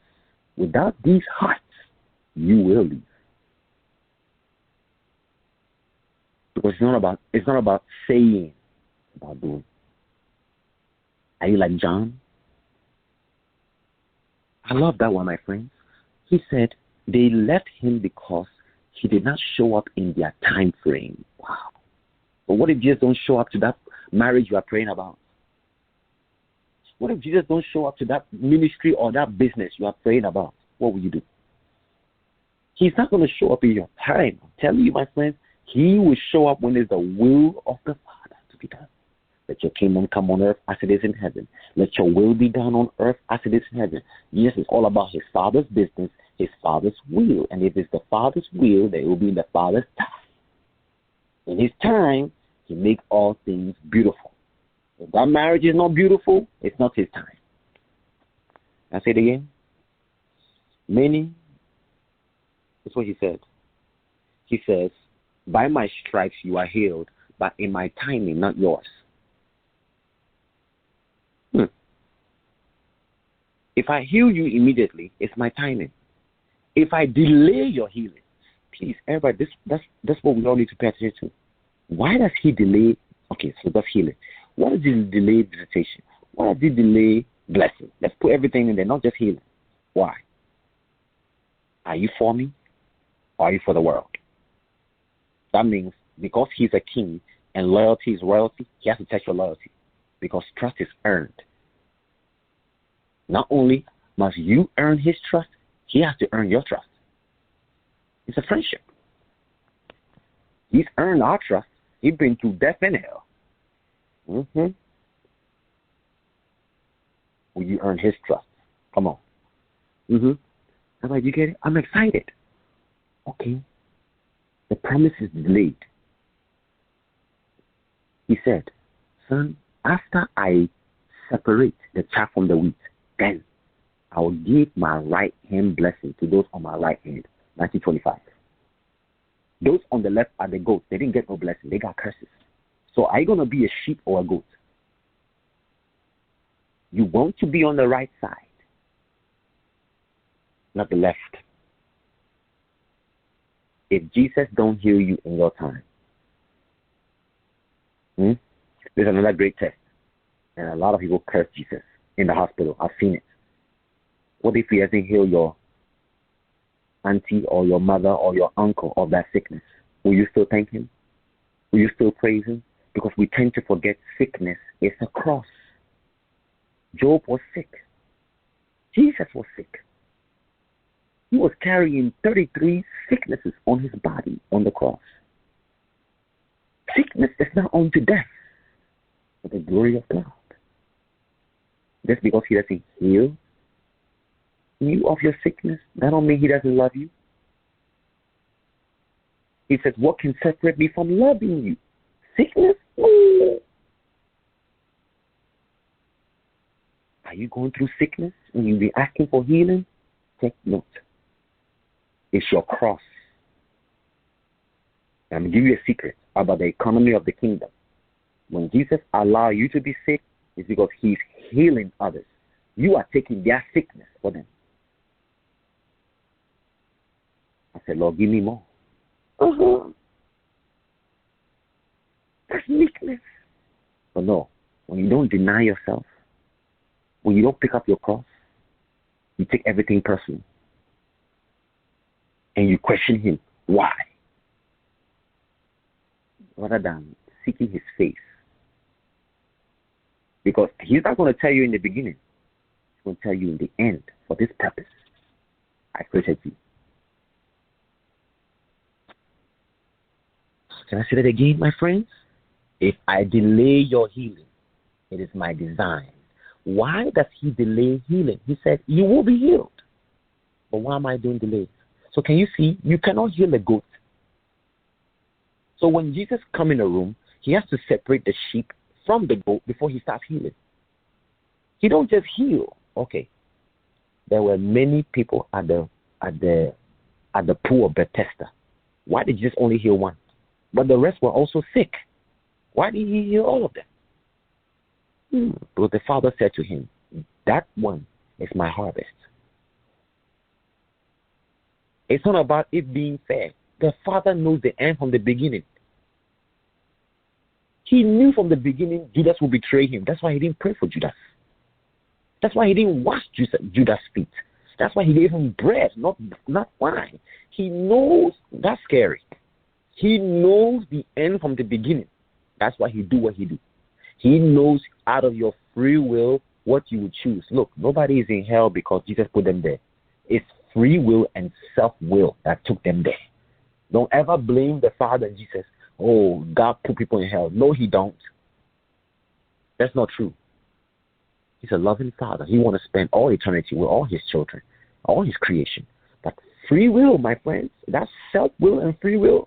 Without these hearts, you will leave. Because it's not about saying, it's about doing. Are you like John? I love that one, my friends. He said they left him because he did not show up in their time frame. Wow. But what if Jesus don't show up to that marriage you are praying about? What if Jesus don't show up to that ministry or that business you are praying about? What will you do? He's not going to show up in your time. I'm telling you, my friends, he will show up when it's the will of the Father to be done. Let your kingdom come on earth as it is in heaven. Let your will be done on earth as it is in heaven. Jesus is all about his Father's business, his Father's will. And if it's the Father's will, then it will be in the Father's time. In his time, he makes all things beautiful. If that marriage is not beautiful, it's not his time. I say it again. Many, that's what he said. He says, by my stripes you are healed, but in my timing, not yours. If I heal you immediately, it's my timing. If I delay your healing, please, everybody, that's what we all need to pay attention to. Why does he delay? Okay, so that's healing. Why does he delay visitation? Why does he delay blessing? Let's put everything in there, not just healing. Why? Are you for me or are you for the world? That means because he's a king and loyalty is royalty, he has to test your loyalty because trust is earned. Not only must you earn his trust, he has to earn your trust. It's a friendship. He's earned our trust. He's been through death and hell. Will you earn his trust? Come on. I'm like, you get it? I'm excited. Okay. The promise is delayed. He said, son, after I separate the chaff from the wheat, then I will give my right hand blessing to those on my right hand. 1925. Those on the left are the goats. They didn't get no blessing. They got curses. So are you going to be a sheep or a goat? You want to be on the right side, not the left. If Jesus don't heal you in your time, there's another great test. And a lot of people curse Jesus in the hospital. I've seen it. What if he hasn't healed your auntie or your mother or your uncle of that sickness? Will you still thank him? Will you still praise him? Because we tend to forget sickness is a cross. Job was sick. Jesus was sick. He was carrying 33 sicknesses on his body on the cross. Sickness is not unto death, but the glory of God. Just because he doesn't heal you of your sickness, that don't mean he doesn't love you. He says, what can separate me from loving you? Sickness? No. Are you going through sickness and you be asking for healing? Take note. It's your cross. I'm going to give you a secret about the economy of the kingdom. When Jesus allows you to be sick, it's because he's healing others. You are taking their sickness for them. I said, Lord, give me more. That's meekness. But no, when you don't deny yourself, when you don't pick up your cross, you take everything personal. And you question him, why? Rather than seeking his face. Because he's not going to tell you in the beginning. He's going to tell you in the end, for this purpose, I created you. Can I say that again, my friends? If I delay your healing, it is my design. Why does he delay healing? He said, you will be healed. But why am I doing delay? So can you see, you cannot heal a goat. So when Jesus comes in a room, he has to separate the sheep from the goat before he starts healing. He don't just heal. Okay. There were many people at the pool of Bethesda. Why did Jesus only heal one? But the rest were also sick. Why did he heal all of them? Because the Father said to him, that one is my harvest. It's not about it being fair. The Father knows the end from the beginning. He knew from the beginning Judas would betray him. That's why he didn't pray for Judas. That's why he didn't wash Judas' feet. That's why he gave him bread, not wine. He knows that's scary. He knows the end from the beginning. That's why he do what he do. He knows out of your free will what you would choose. Look, nobody is in hell because Jesus put them there. It's free will and self-will that took them there. Don't ever blame the Father and Jesus. Oh, God put people in hell. No, he don't. That's not true. He's a loving Father. He wants to spend all eternity with all his children, all his creation. But free will, my friends, that's self-will and free will.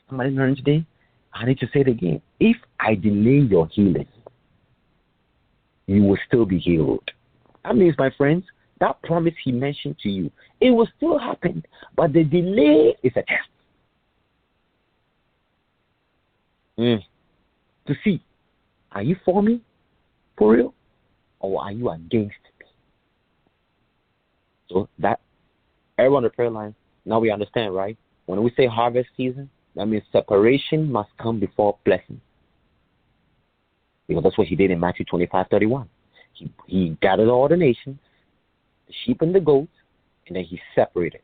Somebody learned today? I need to say it again. If I delay your healing, you will still be healed. That means, my friends, that promise he mentioned to you, it will still happen, but the delay is a test. To see, are you for me, for real, or are you against me? So that, everyone on the prayer line, now we understand, right? When we say harvest season, that means separation must come before blessing. Because that's what he did in Matthew 25:31. He gathered all the nations, the sheep and the goats, and then he separated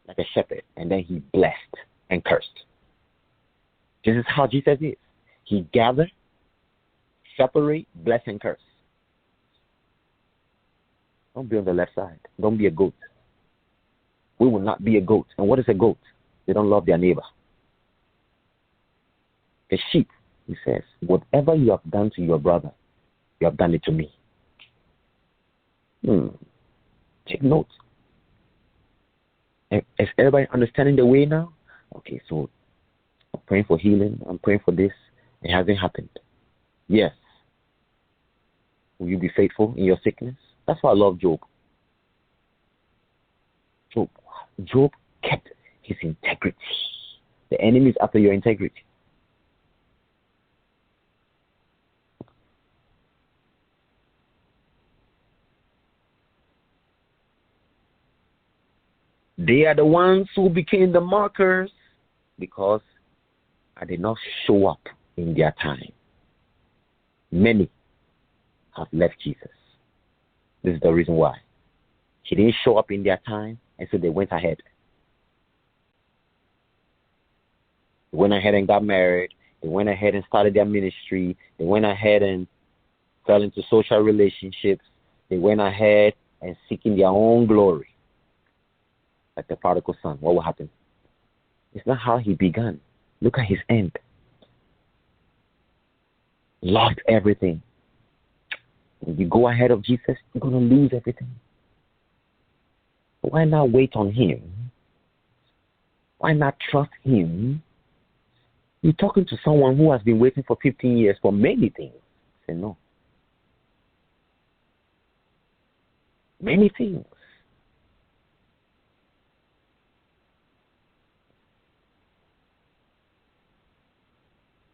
like a shepherd, and then he blessed and cursed. This is how Jesus is. He gathered, separate, bless, and curse. Don't be on the left side. Don't be a goat. We will not be a goat. And what is a goat? They don't love their neighbor. A sheep, he says, whatever you have done to your brother, you have done it to me. Take note. Is everybody understanding the way now? Okay, so I'm praying for healing. I'm praying for this. It hasn't happened. Yes. Will you be faithful in your sickness? That's why I love Job. Job kept his integrity. The enemy is after your integrity. They are the ones who became the markers because I did not show up in their time. Many have left Jesus. This is the reason why. He didn't show up in their time, And so they went ahead. They went ahead and got married. They went ahead and started their ministry. They went ahead and fell into social relationships. They went ahead and seeking their own glory. Like the prodigal son. What will happen? It's not how he began. Look at his end. Lost everything. When you go ahead of Jesus, you're going to lose everything. Why not wait on him? Why not trust him? You're talking to someone who has been waiting for 15 years for many things. Say no. Many things.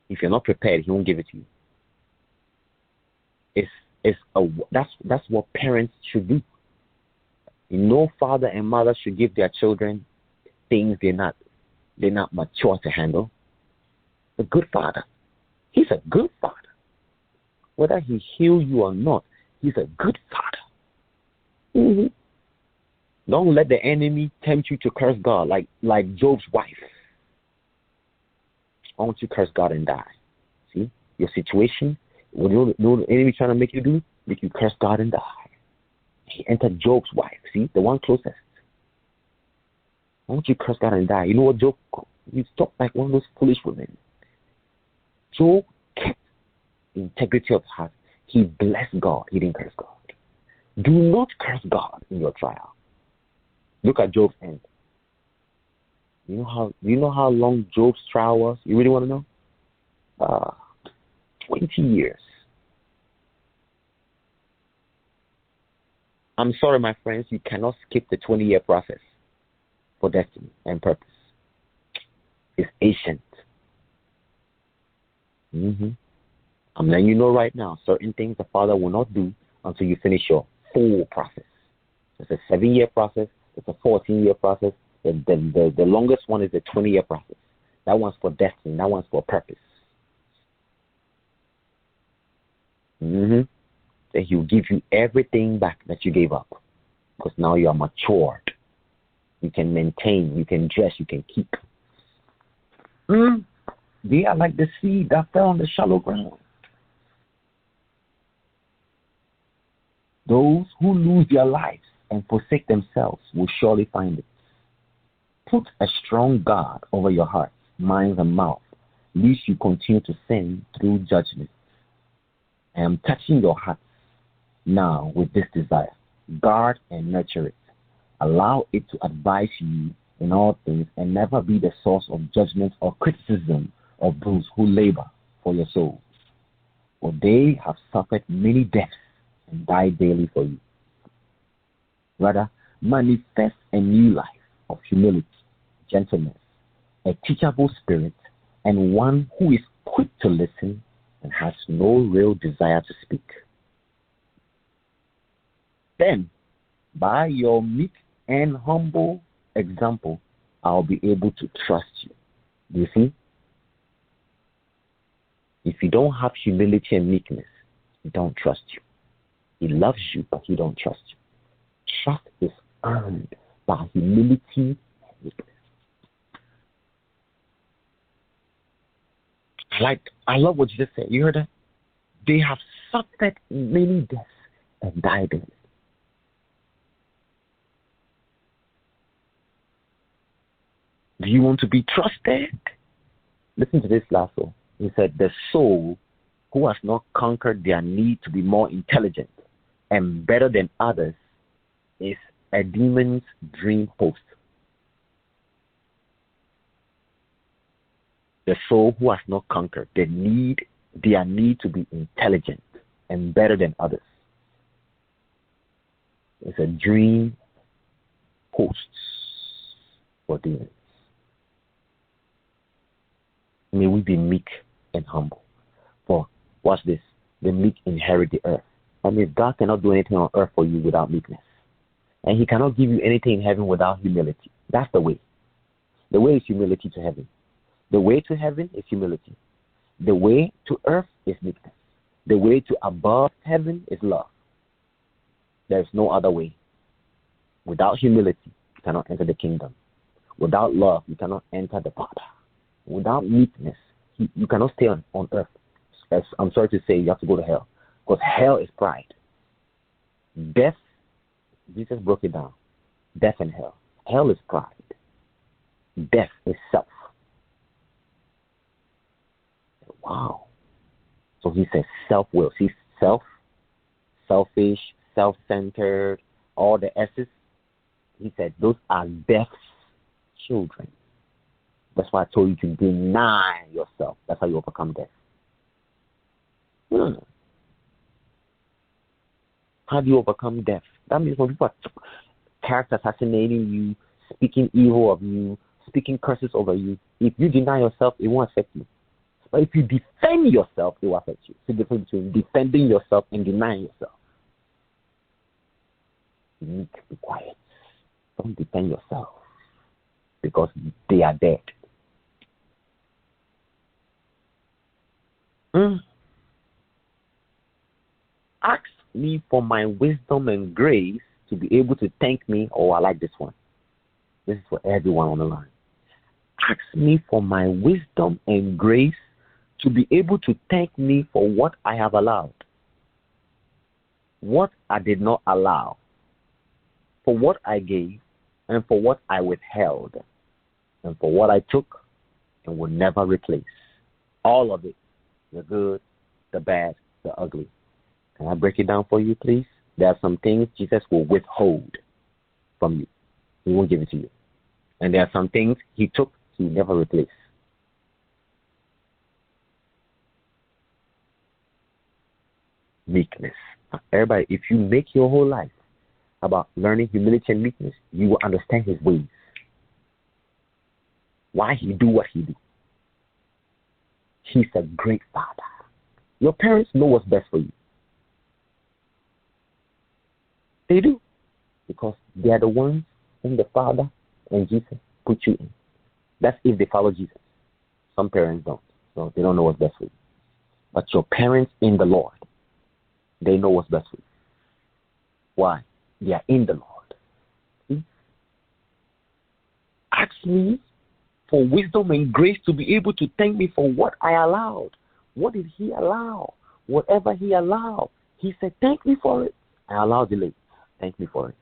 If you're not prepared, he won't give it to you. That's what parents should do. No father and mother should give their children things they're not mature to handle. A good father, he's a good father. Whether he heal you or not, he's a good father. Mm-hmm. Don't let the enemy tempt you to curse God like Job's wife. Why don't you curse God and die? See your situation. What you know the enemy trying to make you do? Make you curse God and die. He entered Job's wife. See, the one closest. Why don't you curse God and die? You know what Job? He talked like one of those foolish women. Job kept integrity of heart. He blessed God. He didn't curse God. Do not curse God in your trial. Look at Job's end. Do you know how long Job's trial was? You really want to know? 20 years. I'm sorry, my friends, you cannot skip the 20-year process for destiny and purpose. It's ancient. I'm letting you know right now, certain things the Father will not do until you finish your full process. It's a 7-year process. It's a 14-year process. The longest one is the 20-year process. That one's for destiny. That one's for purpose. Then he'll give you everything back that you gave up. Because now you are matured. You can maintain, you can dress, you can keep. They are like the seed that fell on the shallow ground. Those who lose their lives and forsake themselves will surely find it. Put a strong guard over your hearts, minds, and mouth, lest you continue to sin through judgment. I am touching your hearts now with this desire. Guard and nurture it. Allow it to advise you in all things and never be the source of judgment or criticism of those who labor for your soul. For they have suffered many deaths and died daily for you. Rather, manifest a new life of humility, gentleness, a teachable spirit, and one who is quick to listen and has no real desire to speak. Then, by your meek and humble example, I'll be able to trust you. Do you see? If you don't have humility and meekness, he don't trust you. He loves you, but he don't trust you. Trust is earned by humility and meekness. I love what you just said. You heard that? They have suffered many deaths and died in it. Do you want to be trusted? Listen to this last one. He said, the soul who has not conquered their need to be more intelligent and better than others is a demon's dream host. The soul who has not conquered their need to be intelligent and better than others is a dream host for demons. May we be meek and humble. For, watch this, the meek inherit the earth. That means God cannot do anything on earth for you without meekness. And he cannot give you anything in heaven without humility. That's the way. The way is humility to heaven. The way to heaven is humility. The way to earth is meekness. The way to above heaven is love. There is no other way. Without humility, you cannot enter the kingdom. Without love, you cannot enter the Father. Without meekness, you cannot stay on earth. As I'm sorry to say, you have to go to hell. Because hell is pride. Death, Jesus broke it down. Death and hell. Hell is pride. Death is self. Wow. So he says self-will. See, selfish, self-centered, all the S's. He said those are death's children. That's why I told you to deny yourself. That's how you overcome death. How do you overcome death? That means when people are character assassinating you, speaking evil of you, speaking curses over you, if you deny yourself, it won't affect you. But if you defend yourself, it will affect you. It's the difference between defending yourself and denying yourself. You need to be quiet. Don't defend yourself because they are dead. Ask me for my wisdom and grace to be able to thank me. Oh, I like this one. This is for everyone on the line. Ask me for my wisdom and grace to be able to thank me for what I have allowed, what I did not allow, for what I gave, and for what I withheld, and for what I took and will never replace. All of it, the good, the bad, the ugly. Can I break it down for you, please? There are some things Jesus will withhold from you. He won't give it to you. And there are some things he took, he will never replace. Meekness. Everybody, if you make your whole life about learning humility and meekness, you will understand his ways. Why he do what he do. He's a great father. Your parents know what's best for you. They do. Because they are the ones whom the Father and Jesus put you in. That's if they follow Jesus. Some parents don't. So they don't know what's best for you. But your parents in the Lord, they know what's best for you. Why? They are in the Lord. Ask me for wisdom and grace to be able to thank me for what I allowed. What did he allow? Whatever he allowed. He said, thank me for it. I allowed delay. Thank me for it.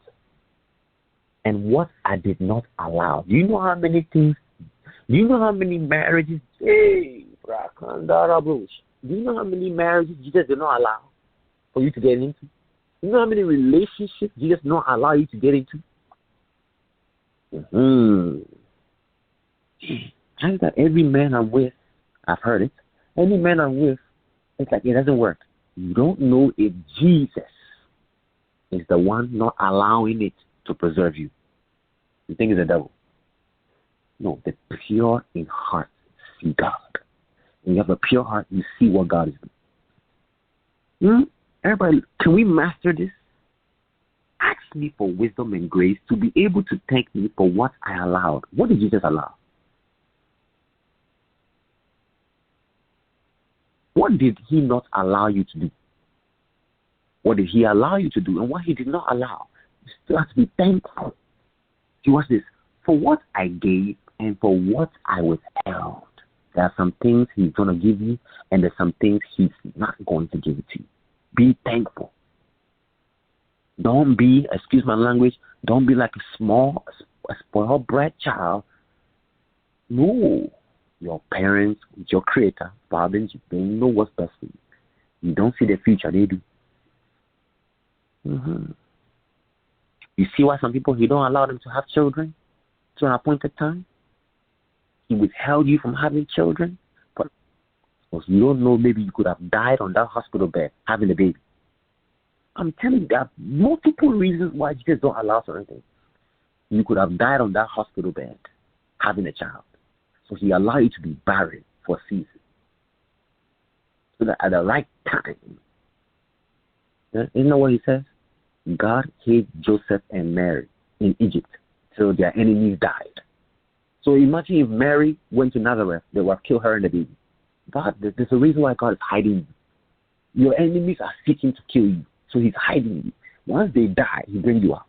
And what I did not allow. Do you know how many things? Do you know how many marriages? Hey, do you know how many marriages Jesus did not allow for you to get into? You know how many relationships Jesus did not allow you to get into? And that every man I'm with, I've heard it. Any man I'm with, it's like it doesn't work. You don't know if Jesus is the one not allowing it to preserve you. You think it's the devil. No, the pure in heart see God. When you have a pure heart, you see what God is doing. Everybody, can we master this? Ask me for wisdom and grace to be able to thank me for what I allowed. What did Jesus allow? What did he not allow you to do? What did he allow you to do? And what he did not allow? You still have to be thankful. See, watch this. For what I gave and for what I withheld. There are some things he's going to give you, and there's some things he's not going to give it to you. Be thankful. Don't be, excuse my language, don't be like a spoiled brat child. No. Your parents, your creator, fathers, they know what's best for you. You don't see the future, they do. You see why some people, he don't allow them to have children to an appointed time? He withheld you from having children, but because you don't know, maybe you could have died on that hospital bed having a baby. I'm telling you, there are multiple reasons why Jesus don't allow certain things. You could have died on that hospital bed having a child. So he allowed you to be barren for a season. So that at the right time, you know what he says? God hid Joseph and Mary in Egypt till their enemies died. So imagine if Mary went to Nazareth, they would have killed her and the baby. God, there's a reason why God is hiding you. Your enemies are seeking to kill you, so he's hiding you. Once they die, he brings you out.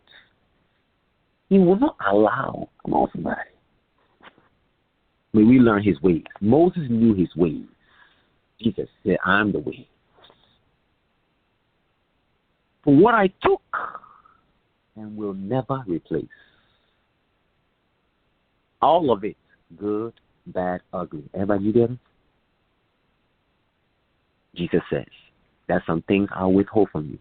He will not allow. Come on, somebody. May we learn his ways. Moses knew his ways. Jesus said, I'm the way. For what I took and will never replace. All of it, good, bad, ugly. Everybody, you get it? Jesus says, there's some things I'll withhold from you.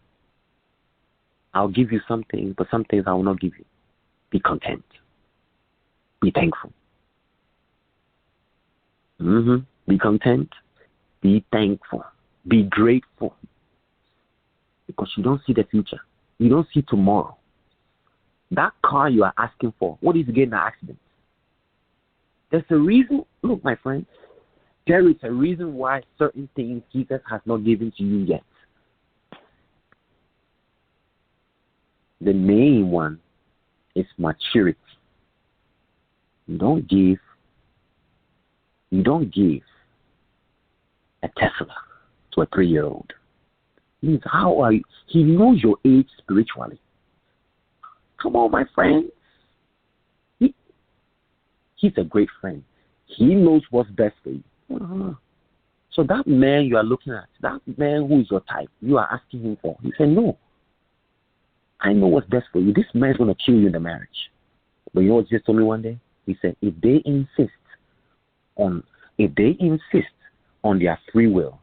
I'll give you some things, but some things I will not give you. Be content. Be thankful. Be content. Be thankful. Be grateful. Because you don't see the future. You don't see tomorrow. That car you are asking for, what if you get in an accident? There's a reason. Look, my friend, there is a reason why certain things Jesus has not given to you yet. The main one is maturity. You don't give a Tesla to a 3-year-old. Means how are you? He knows your age spiritually. Come on, my friend. He's a great friend. He knows what's best for you. So that man you are looking at, that man who is your type, you are asking him for. He said, no. I know what's best for you. This man is going to kill you in the marriage. But you know what he just told me one day? He said, if they insist on their free will,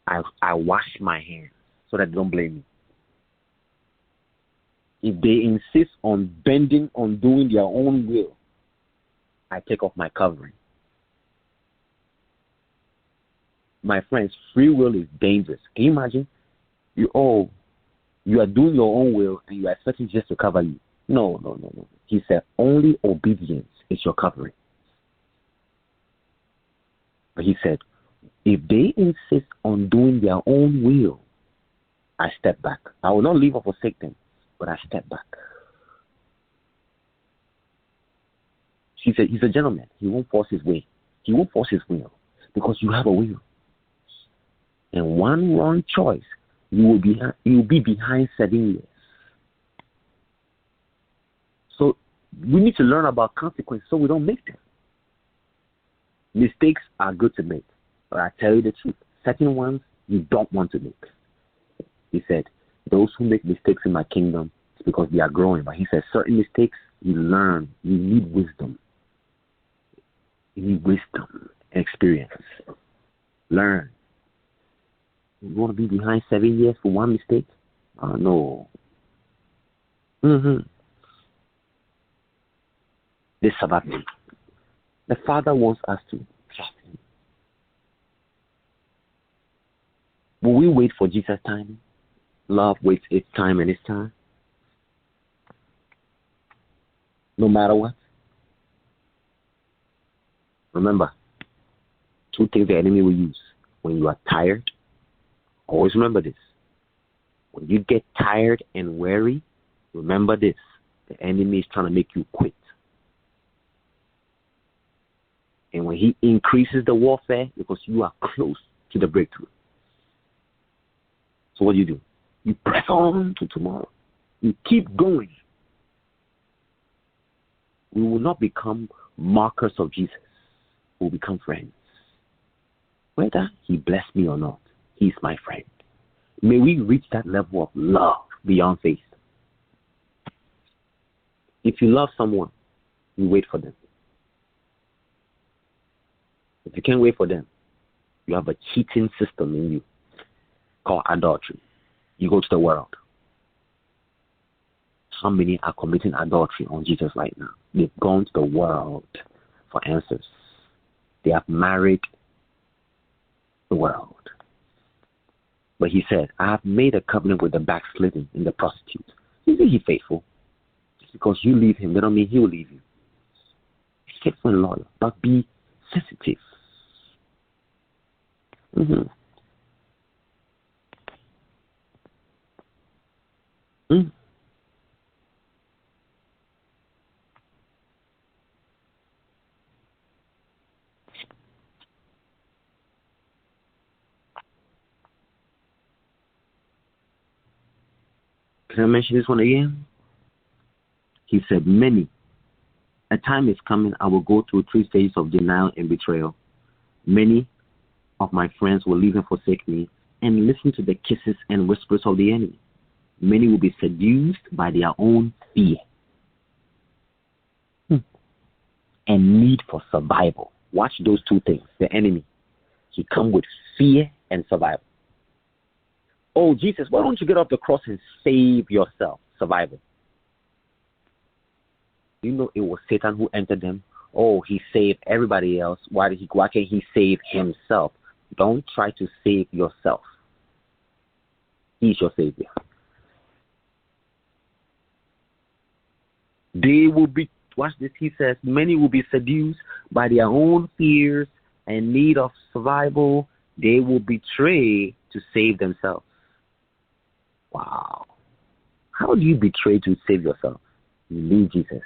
I wash my hands so that they don't blame me. If they insist on bending, on doing their own will, I take off my covering. My friends, free will is dangerous. Can you imagine? You are doing your own will and you are expecting just to cover you. No. He said only obedience is your covering. But he said, if they insist on doing their own will, I step back. I will not leave or forsake them, but I step back. He said he's a gentleman. He won't force his way. He won't force his will because you have a will. And one wrong choice, you will be behind 7 years. So we need to learn about consequences so we don't make them. Mistakes are good to make, but I tell you the truth, certain ones you don't want to make. He said, those who make mistakes in my kingdom, it's because they are growing. But he said, certain mistakes, you learn. You need wisdom. You need wisdom and experience. Learn. You want to be behind 7 years for one mistake? No. This Sabbath day, the Father wants us to trust him. Will we wait for Jesus' timing? Love waits its time and its time. No matter what. Remember, 2 things the enemy will use. When you are tired, always remember this. When you get tired and weary, remember this. The enemy is trying to make you quit. And when he increases the warfare, because you are close to the breakthrough. So what do? You press on to tomorrow. You keep going. We will not become markers of Jesus. We will become friends. Whether he blessed me or not, he's my friend. May we reach that level of love beyond faith. If you love someone, you wait for them. If you can't wait for them, you have a cheating system in you called adultery. You go to the world. How many are committing adultery on Jesus right now? They've gone to the world for answers. They have married the world. But he said, I have made a covenant with the backslidden and the prostitute. Isn't he faithful? Just because you leave him, that don't mean he will leave you. He's faithful and loyal, but be sensitive. Can I mention this one again? He said, many. A time is coming, I will go through 3 stages of denial and betrayal. Many of my friends will leave and forsake me and listen to the kisses and whispers of the enemy. Many will be seduced by their own fear and need for survival. Watch those 2 things. The enemy, he comes with fear and survival. Oh, Jesus, why don't you get off the cross and save yourself? Survival. You know it was Satan who entered them. Oh, he saved everybody else. Why can't he save himself? Don't try to save yourself. He's your savior. They will be, watch this, he says, many will be seduced by their own fears and need of survival. They will betray to save themselves. Wow. How do you betray to save yourself? You leave Jesus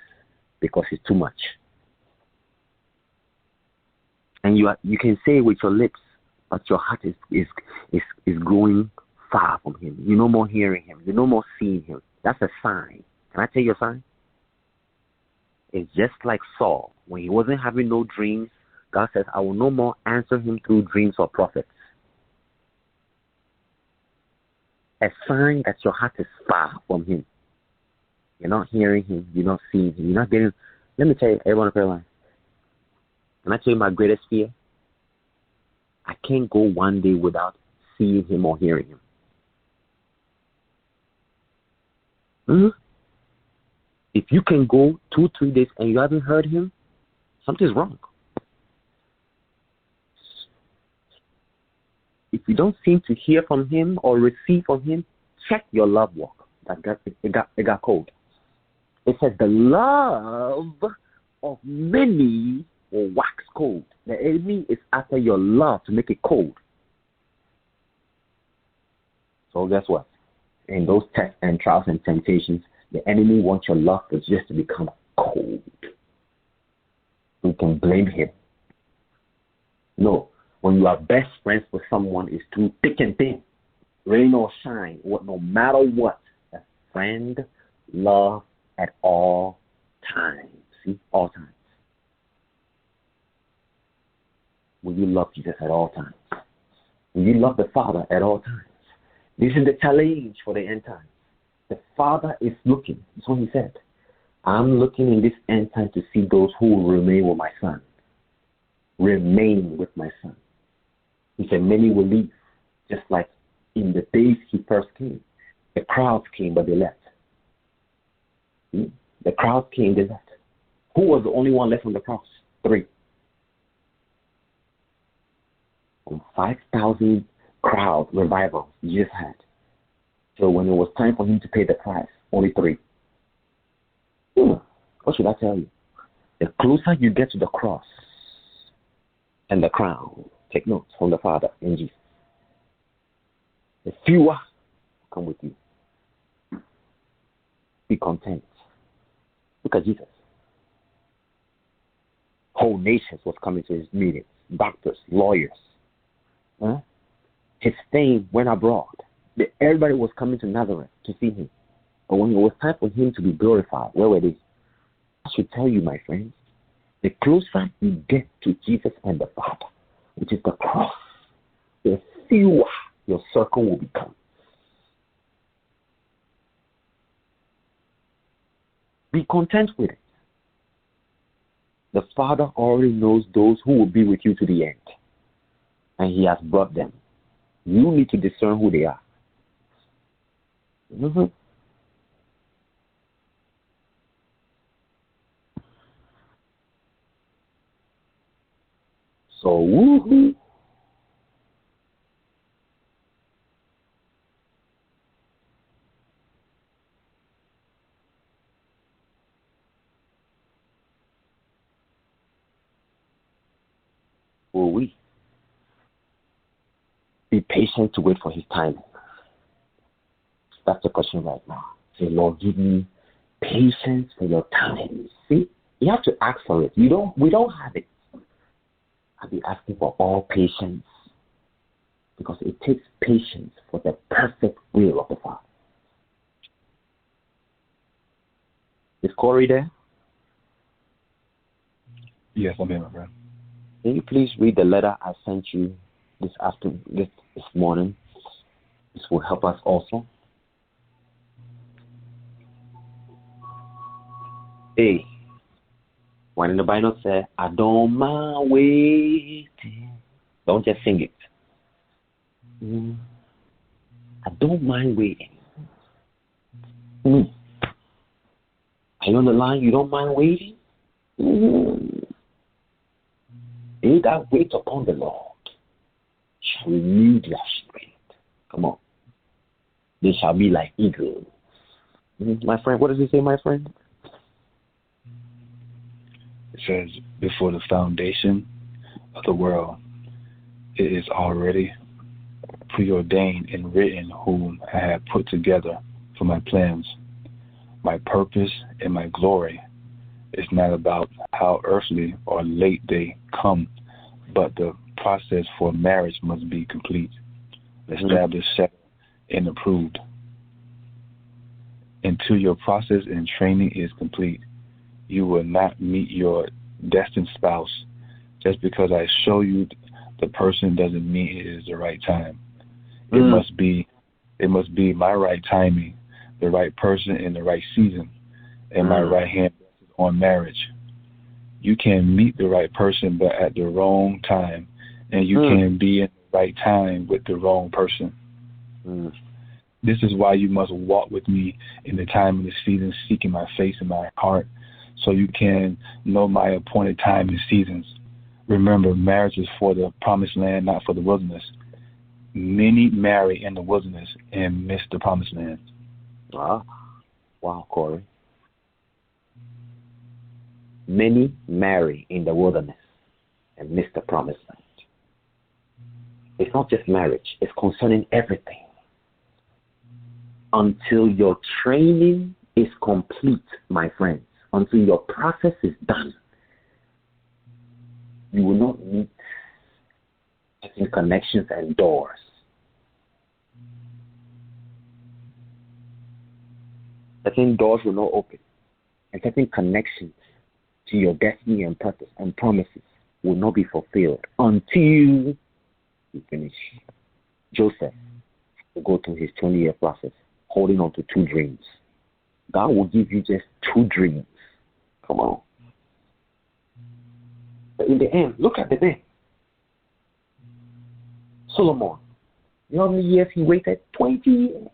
because it's too much. And you can say it with your lips, but your heart is growing far from him. You're no more hearing him. You're no more seeing him. That's a sign. Can I tell you a sign? It's just like Saul. When he wasn't having no dreams, God says, I will no more answer him through dreams or prophets. A sign that your heart is far from him. You're not hearing him. You're not seeing him. You're not getting. Let me tell you, everyone on prayer line. Can I tell you my greatest fear? I can't go one day without seeing him or hearing him. If you can go 2-3 days and you haven't heard him, something's wrong. If you don't seem to hear from him or receive from him, check your love walk. It got cold. It says the love of many will wax cold. The enemy is after your love to make it cold. So guess what? In those tests and trials and temptations, the enemy wants your love just to become cold. We can blame him. No. When you are best friends with someone, it's through thick and thin, rain or shine, no matter what. A friend, love at all times. See, all times. Will you love Jesus at all times? Will you love the Father at all times? This is the challenge for the end times. The Father is looking. That's what he said. I'm looking in this end time to see those who will remain with my Son. Remain with my Son. He said many will leave, just like in the days he first came. The crowds came, but they left. The crowds came, they left. Who was the only one left on the cross? 3. On 5,000 crowd revival Jesus had. So when it was time for him to pay the price, only 3. What should I tell you? The closer you get to the cross and the crown, take notes from the Father in Jesus. The fewer come with you. Be content. Look at Jesus. Whole nations was coming to his meetings. Doctors, lawyers. His fame went abroad. Everybody was coming to Nazareth to see him. But when it was time for him to be glorified, where were they? I should tell you, my friends, the closer you get to Jesus and the Father, which is the cross, the fewer your circle will become. Be content with it. The Father already knows those who will be with you to the end. And he has brought them. You need to discern who they are. So, woohoo. Will we be patient to wait for his timing? That's the question right now. Say, Lord, give me patience for your time. See, you have to ask for it. We don't have it. I'll be asking for all patience because it takes patience for the perfect will of the Father. Is Corey there? Yes, I'm here, my friend. Can you please read the letter I sent you this afternoon, this morning? This will help us also. Hey, when the Bible says, I don't mind waiting, don't just sing it. I don't mind waiting. Are you on the line? You don't mind waiting? They that wait upon the Lord shall renew their strength. Come on. They shall be like eagles. My friend, what does it say, my friend? It says, before the foundation of the world, it is already preordained and written whom I have put together for my plans. My purpose and my glory is not about how earthly or late they come, but the process for marriage must be complete, established, set, and approved. Until your process and training is complete, you will not meet your destined spouse. Just because I show you the person doesn't mean it is the right time. It must be my right timing, the right person in the right season, and my right hand on marriage. You can meet the right person, but at the wrong time, and you can be in the right time with the wrong person. This is why you must walk with me in the time of the season, seeking my face and my heart, so you can know my appointed time and seasons. Remember, marriage is for the promised land, not for the wilderness. Many marry in the wilderness and miss the promised land. Wow, Corey. Many marry in the wilderness and miss the promised land. It's not just marriage. It's concerning everything. Until your training is complete, my friends, until your process is done, you will not meet certain connections and doors. Certain doors will not open, and certain connections to your destiny and purpose and promises will not be fulfilled until you finish. Joseph will go through his 20-year process, holding on to 2 dreams. God will give you just 2 dreams. Come on. But in the end, look at the man. Solomon. You know how many years he waited? 20 years.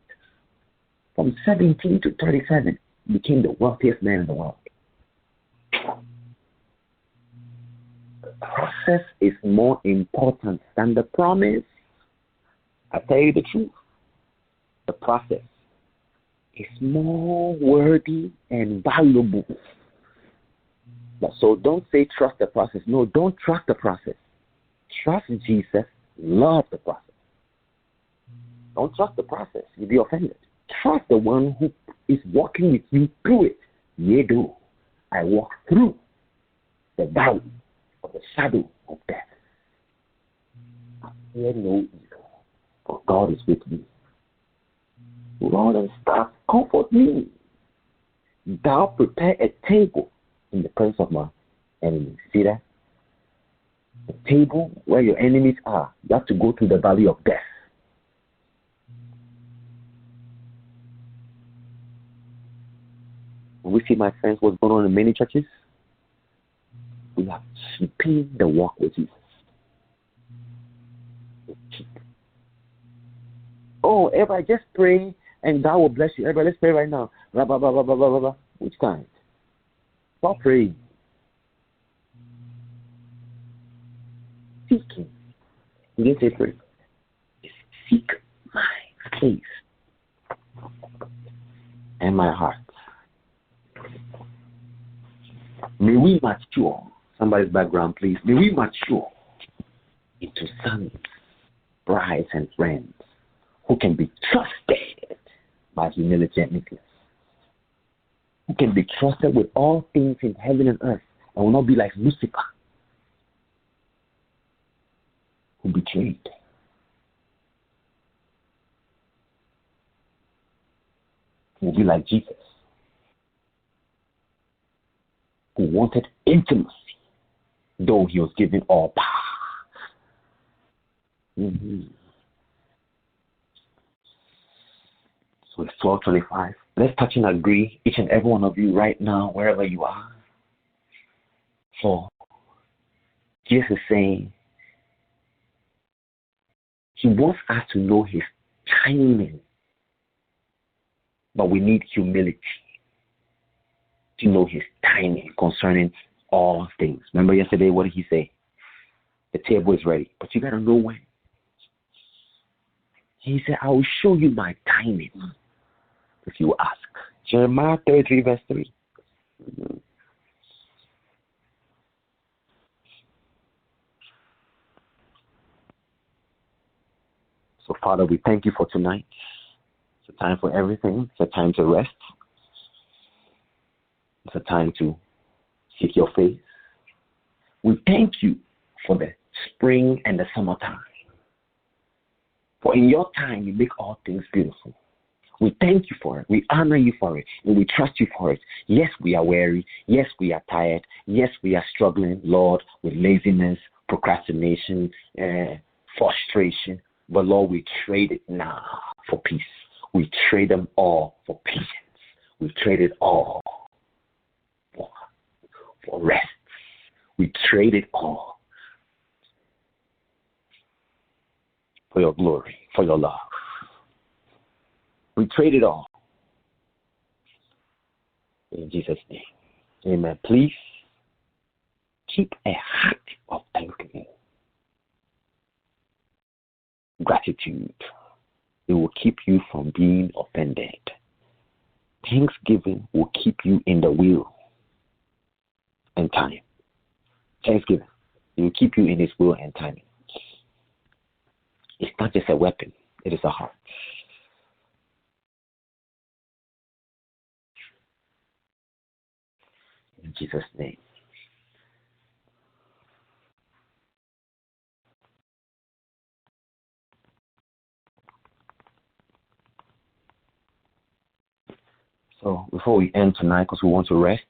From 17 to 37, he became the wealthiest man in the world. The process is more important than the promise. I tell you the truth. The process is more worthy and valuable. So don't say trust the process. No, don't trust the process. Trust Jesus. Love the process. Don't trust the process. You'll be offended. Trust the one who is walking with you through it. Yea, do I walk through the valley of the shadow of death. I fear no evil, for God is with me. Lord and staff, comfort me. Thou prepare a table in the presence of my enemies. See that? The table where your enemies are. You have to go through the valley of death. We see, my friends, what's going on in many churches. We are keeping the walk with Jesus. Oh, everybody just pray and God will bless you. Everybody, let's pray right now. Blah, blah, blah, blah, blah, blah, blah. Which kind? Stop praying. Seeking. He didn't say pray. Seek my face and my heart. May we mature. Somebody's background, please. May we mature into sons, brides, and friends who can be trusted by humility and meekness. Who can be trusted with all things in heaven and earth and will not be like Lucifer, who betrayed. Will be like Jesus, who wanted intimacy, though he was given all power. So it's 12:25. Let's touch and agree, each and every one of you right now, wherever you are. For Jesus is saying he wants us to know his timing, but we need humility to know his timing concerning all things. Remember yesterday, what did he say? The table is ready, but you got to know when. He said, I will show you my timing if you ask. Jeremiah 33 verse 3. So, Father, we thank you for tonight. It's a time for everything. It's a time to rest. It's a time to seek your face. We thank you for the spring and the summertime. For in your time, you make all things beautiful. We thank you for it. We honor you for it. And we trust you for it. Yes, we are weary. Yes, we are tired. Yes, we are struggling, Lord, with laziness, procrastination, frustration. But, Lord, we trade it now for peace. We trade them all for patience. We trade it all for rest. We trade it all for your glory, for your love. We trade it all. In Jesus' name. Amen. Please keep a heart of thanksgiving. Gratitude. It will keep you from being offended. Thanksgiving will keep you in the will and time. Thanksgiving. It will keep you in his will and timing. It's not just a weapon. It is a heart. In Jesus' name. So before we end tonight, because we want to rest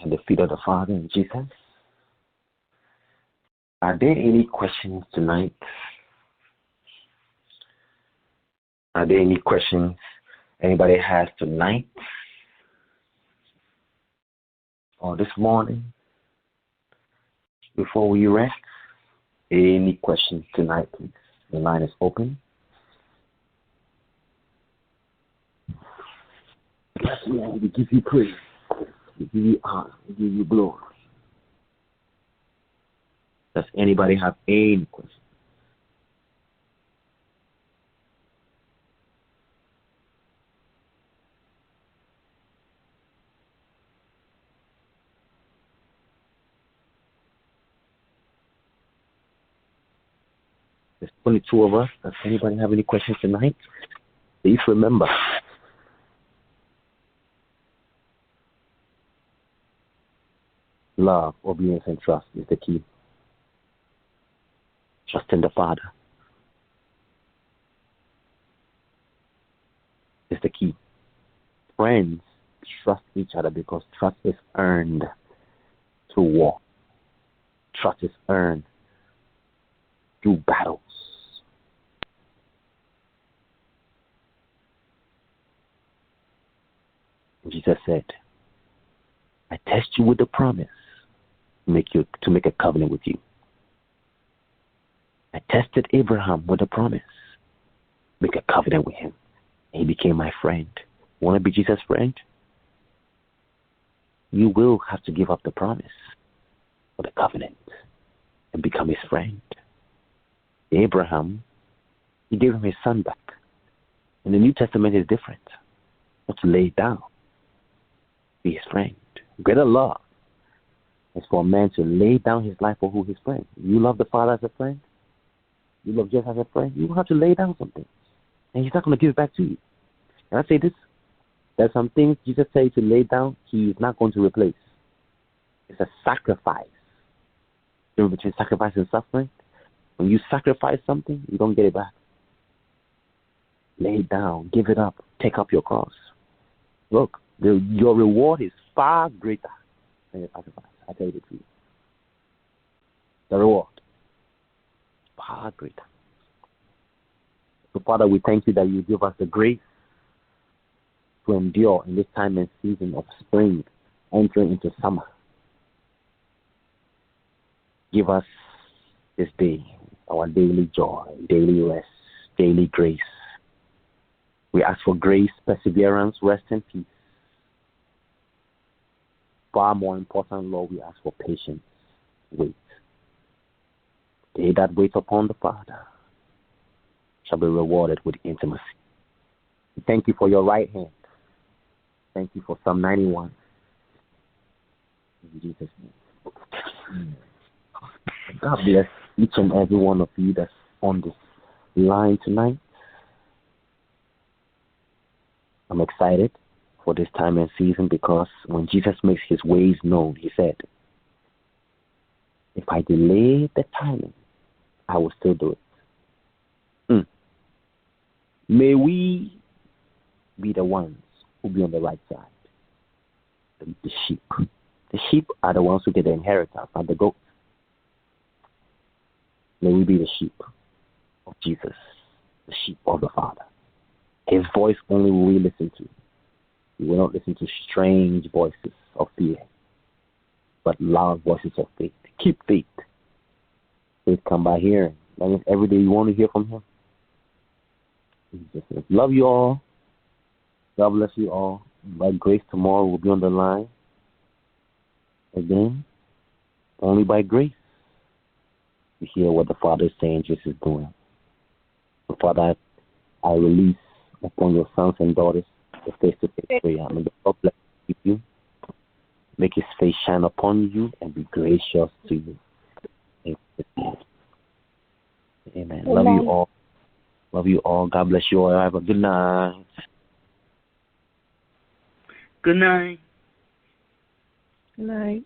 at the feet of the Father in Jesus, are there any questions tonight? Are there any questions anybody has tonight or this morning before we rest? Any questions tonight, please? The line is open. Yes, Lord, we give you praise. We give you honor. We give you glory. Does anybody have any questions? There's 22 of us. Does anybody have any questions tonight? Please remember, love, obedience, and trust is the key. Trust in the Father is the key. Friends trust each other because trust is earned through war. Trust is earned through battles. Jesus said, I test you with the promise to make a covenant with you. I tested Abraham with a promise, make a covenant with him. And he became my friend. Want to be Jesus' friend? You will have to give up the promise for the covenant and become his friend. Abraham, he gave him his son back. In the New Testament is different. You have to lay it down. Be his friend. Greater love is for a man to lay down his life for who his friend. You love the Father as a friend? You love Jesus as a friend? You have to lay down something. And he's not going to give it back to you. And I say this, there's some things Jesus said to lay down, he is not going to replace. It's a sacrifice. You know between sacrifice and suffering? When you sacrifice something, you don't get it back. Lay it down, give it up, take up your cross. Look, your reward is far greater than the sacrifice. I tell you the truth. The reward, far greater. So, Father, we thank you that you give us the grace to endure in this time and season of spring, entering into summer. Give us this day our daily joy, daily rest, daily grace. We ask for grace, perseverance, rest, and peace. Far more important, Lord, we ask for patience. Wait. They that wait upon the Father shall be rewarded with intimacy. Thank you for your right hand. Thank you for Psalm 91. In Jesus' name. God bless each and every one of you that's on this line tonight. I'm excited for this time and season because when Jesus makes his ways known, he said, if I delay the timing, I will still do it. May we be the ones who be on the right side. The sheep. The sheep are the ones who get the inheritance, not the goats. May we be the sheep of Jesus, the sheep of the Father. His voice only will we listen to. We will not listen to strange voices of fear, but loud voices of faith. Keep faith. Faith come by hearing. That means every day you want to hear from him. Jesus, love you all. God bless you all. By grace, tomorrow we'll be on the line again. Only by grace to hear what the Father is saying, Jesus is doing. So, Father, I release upon your sons and daughters the face-to-face prayer. May the Lord bless you. Make his face shine upon you and be gracious to you. Amen. Love you all. Love you all. God bless you all. Have a good night. Good night. Good night.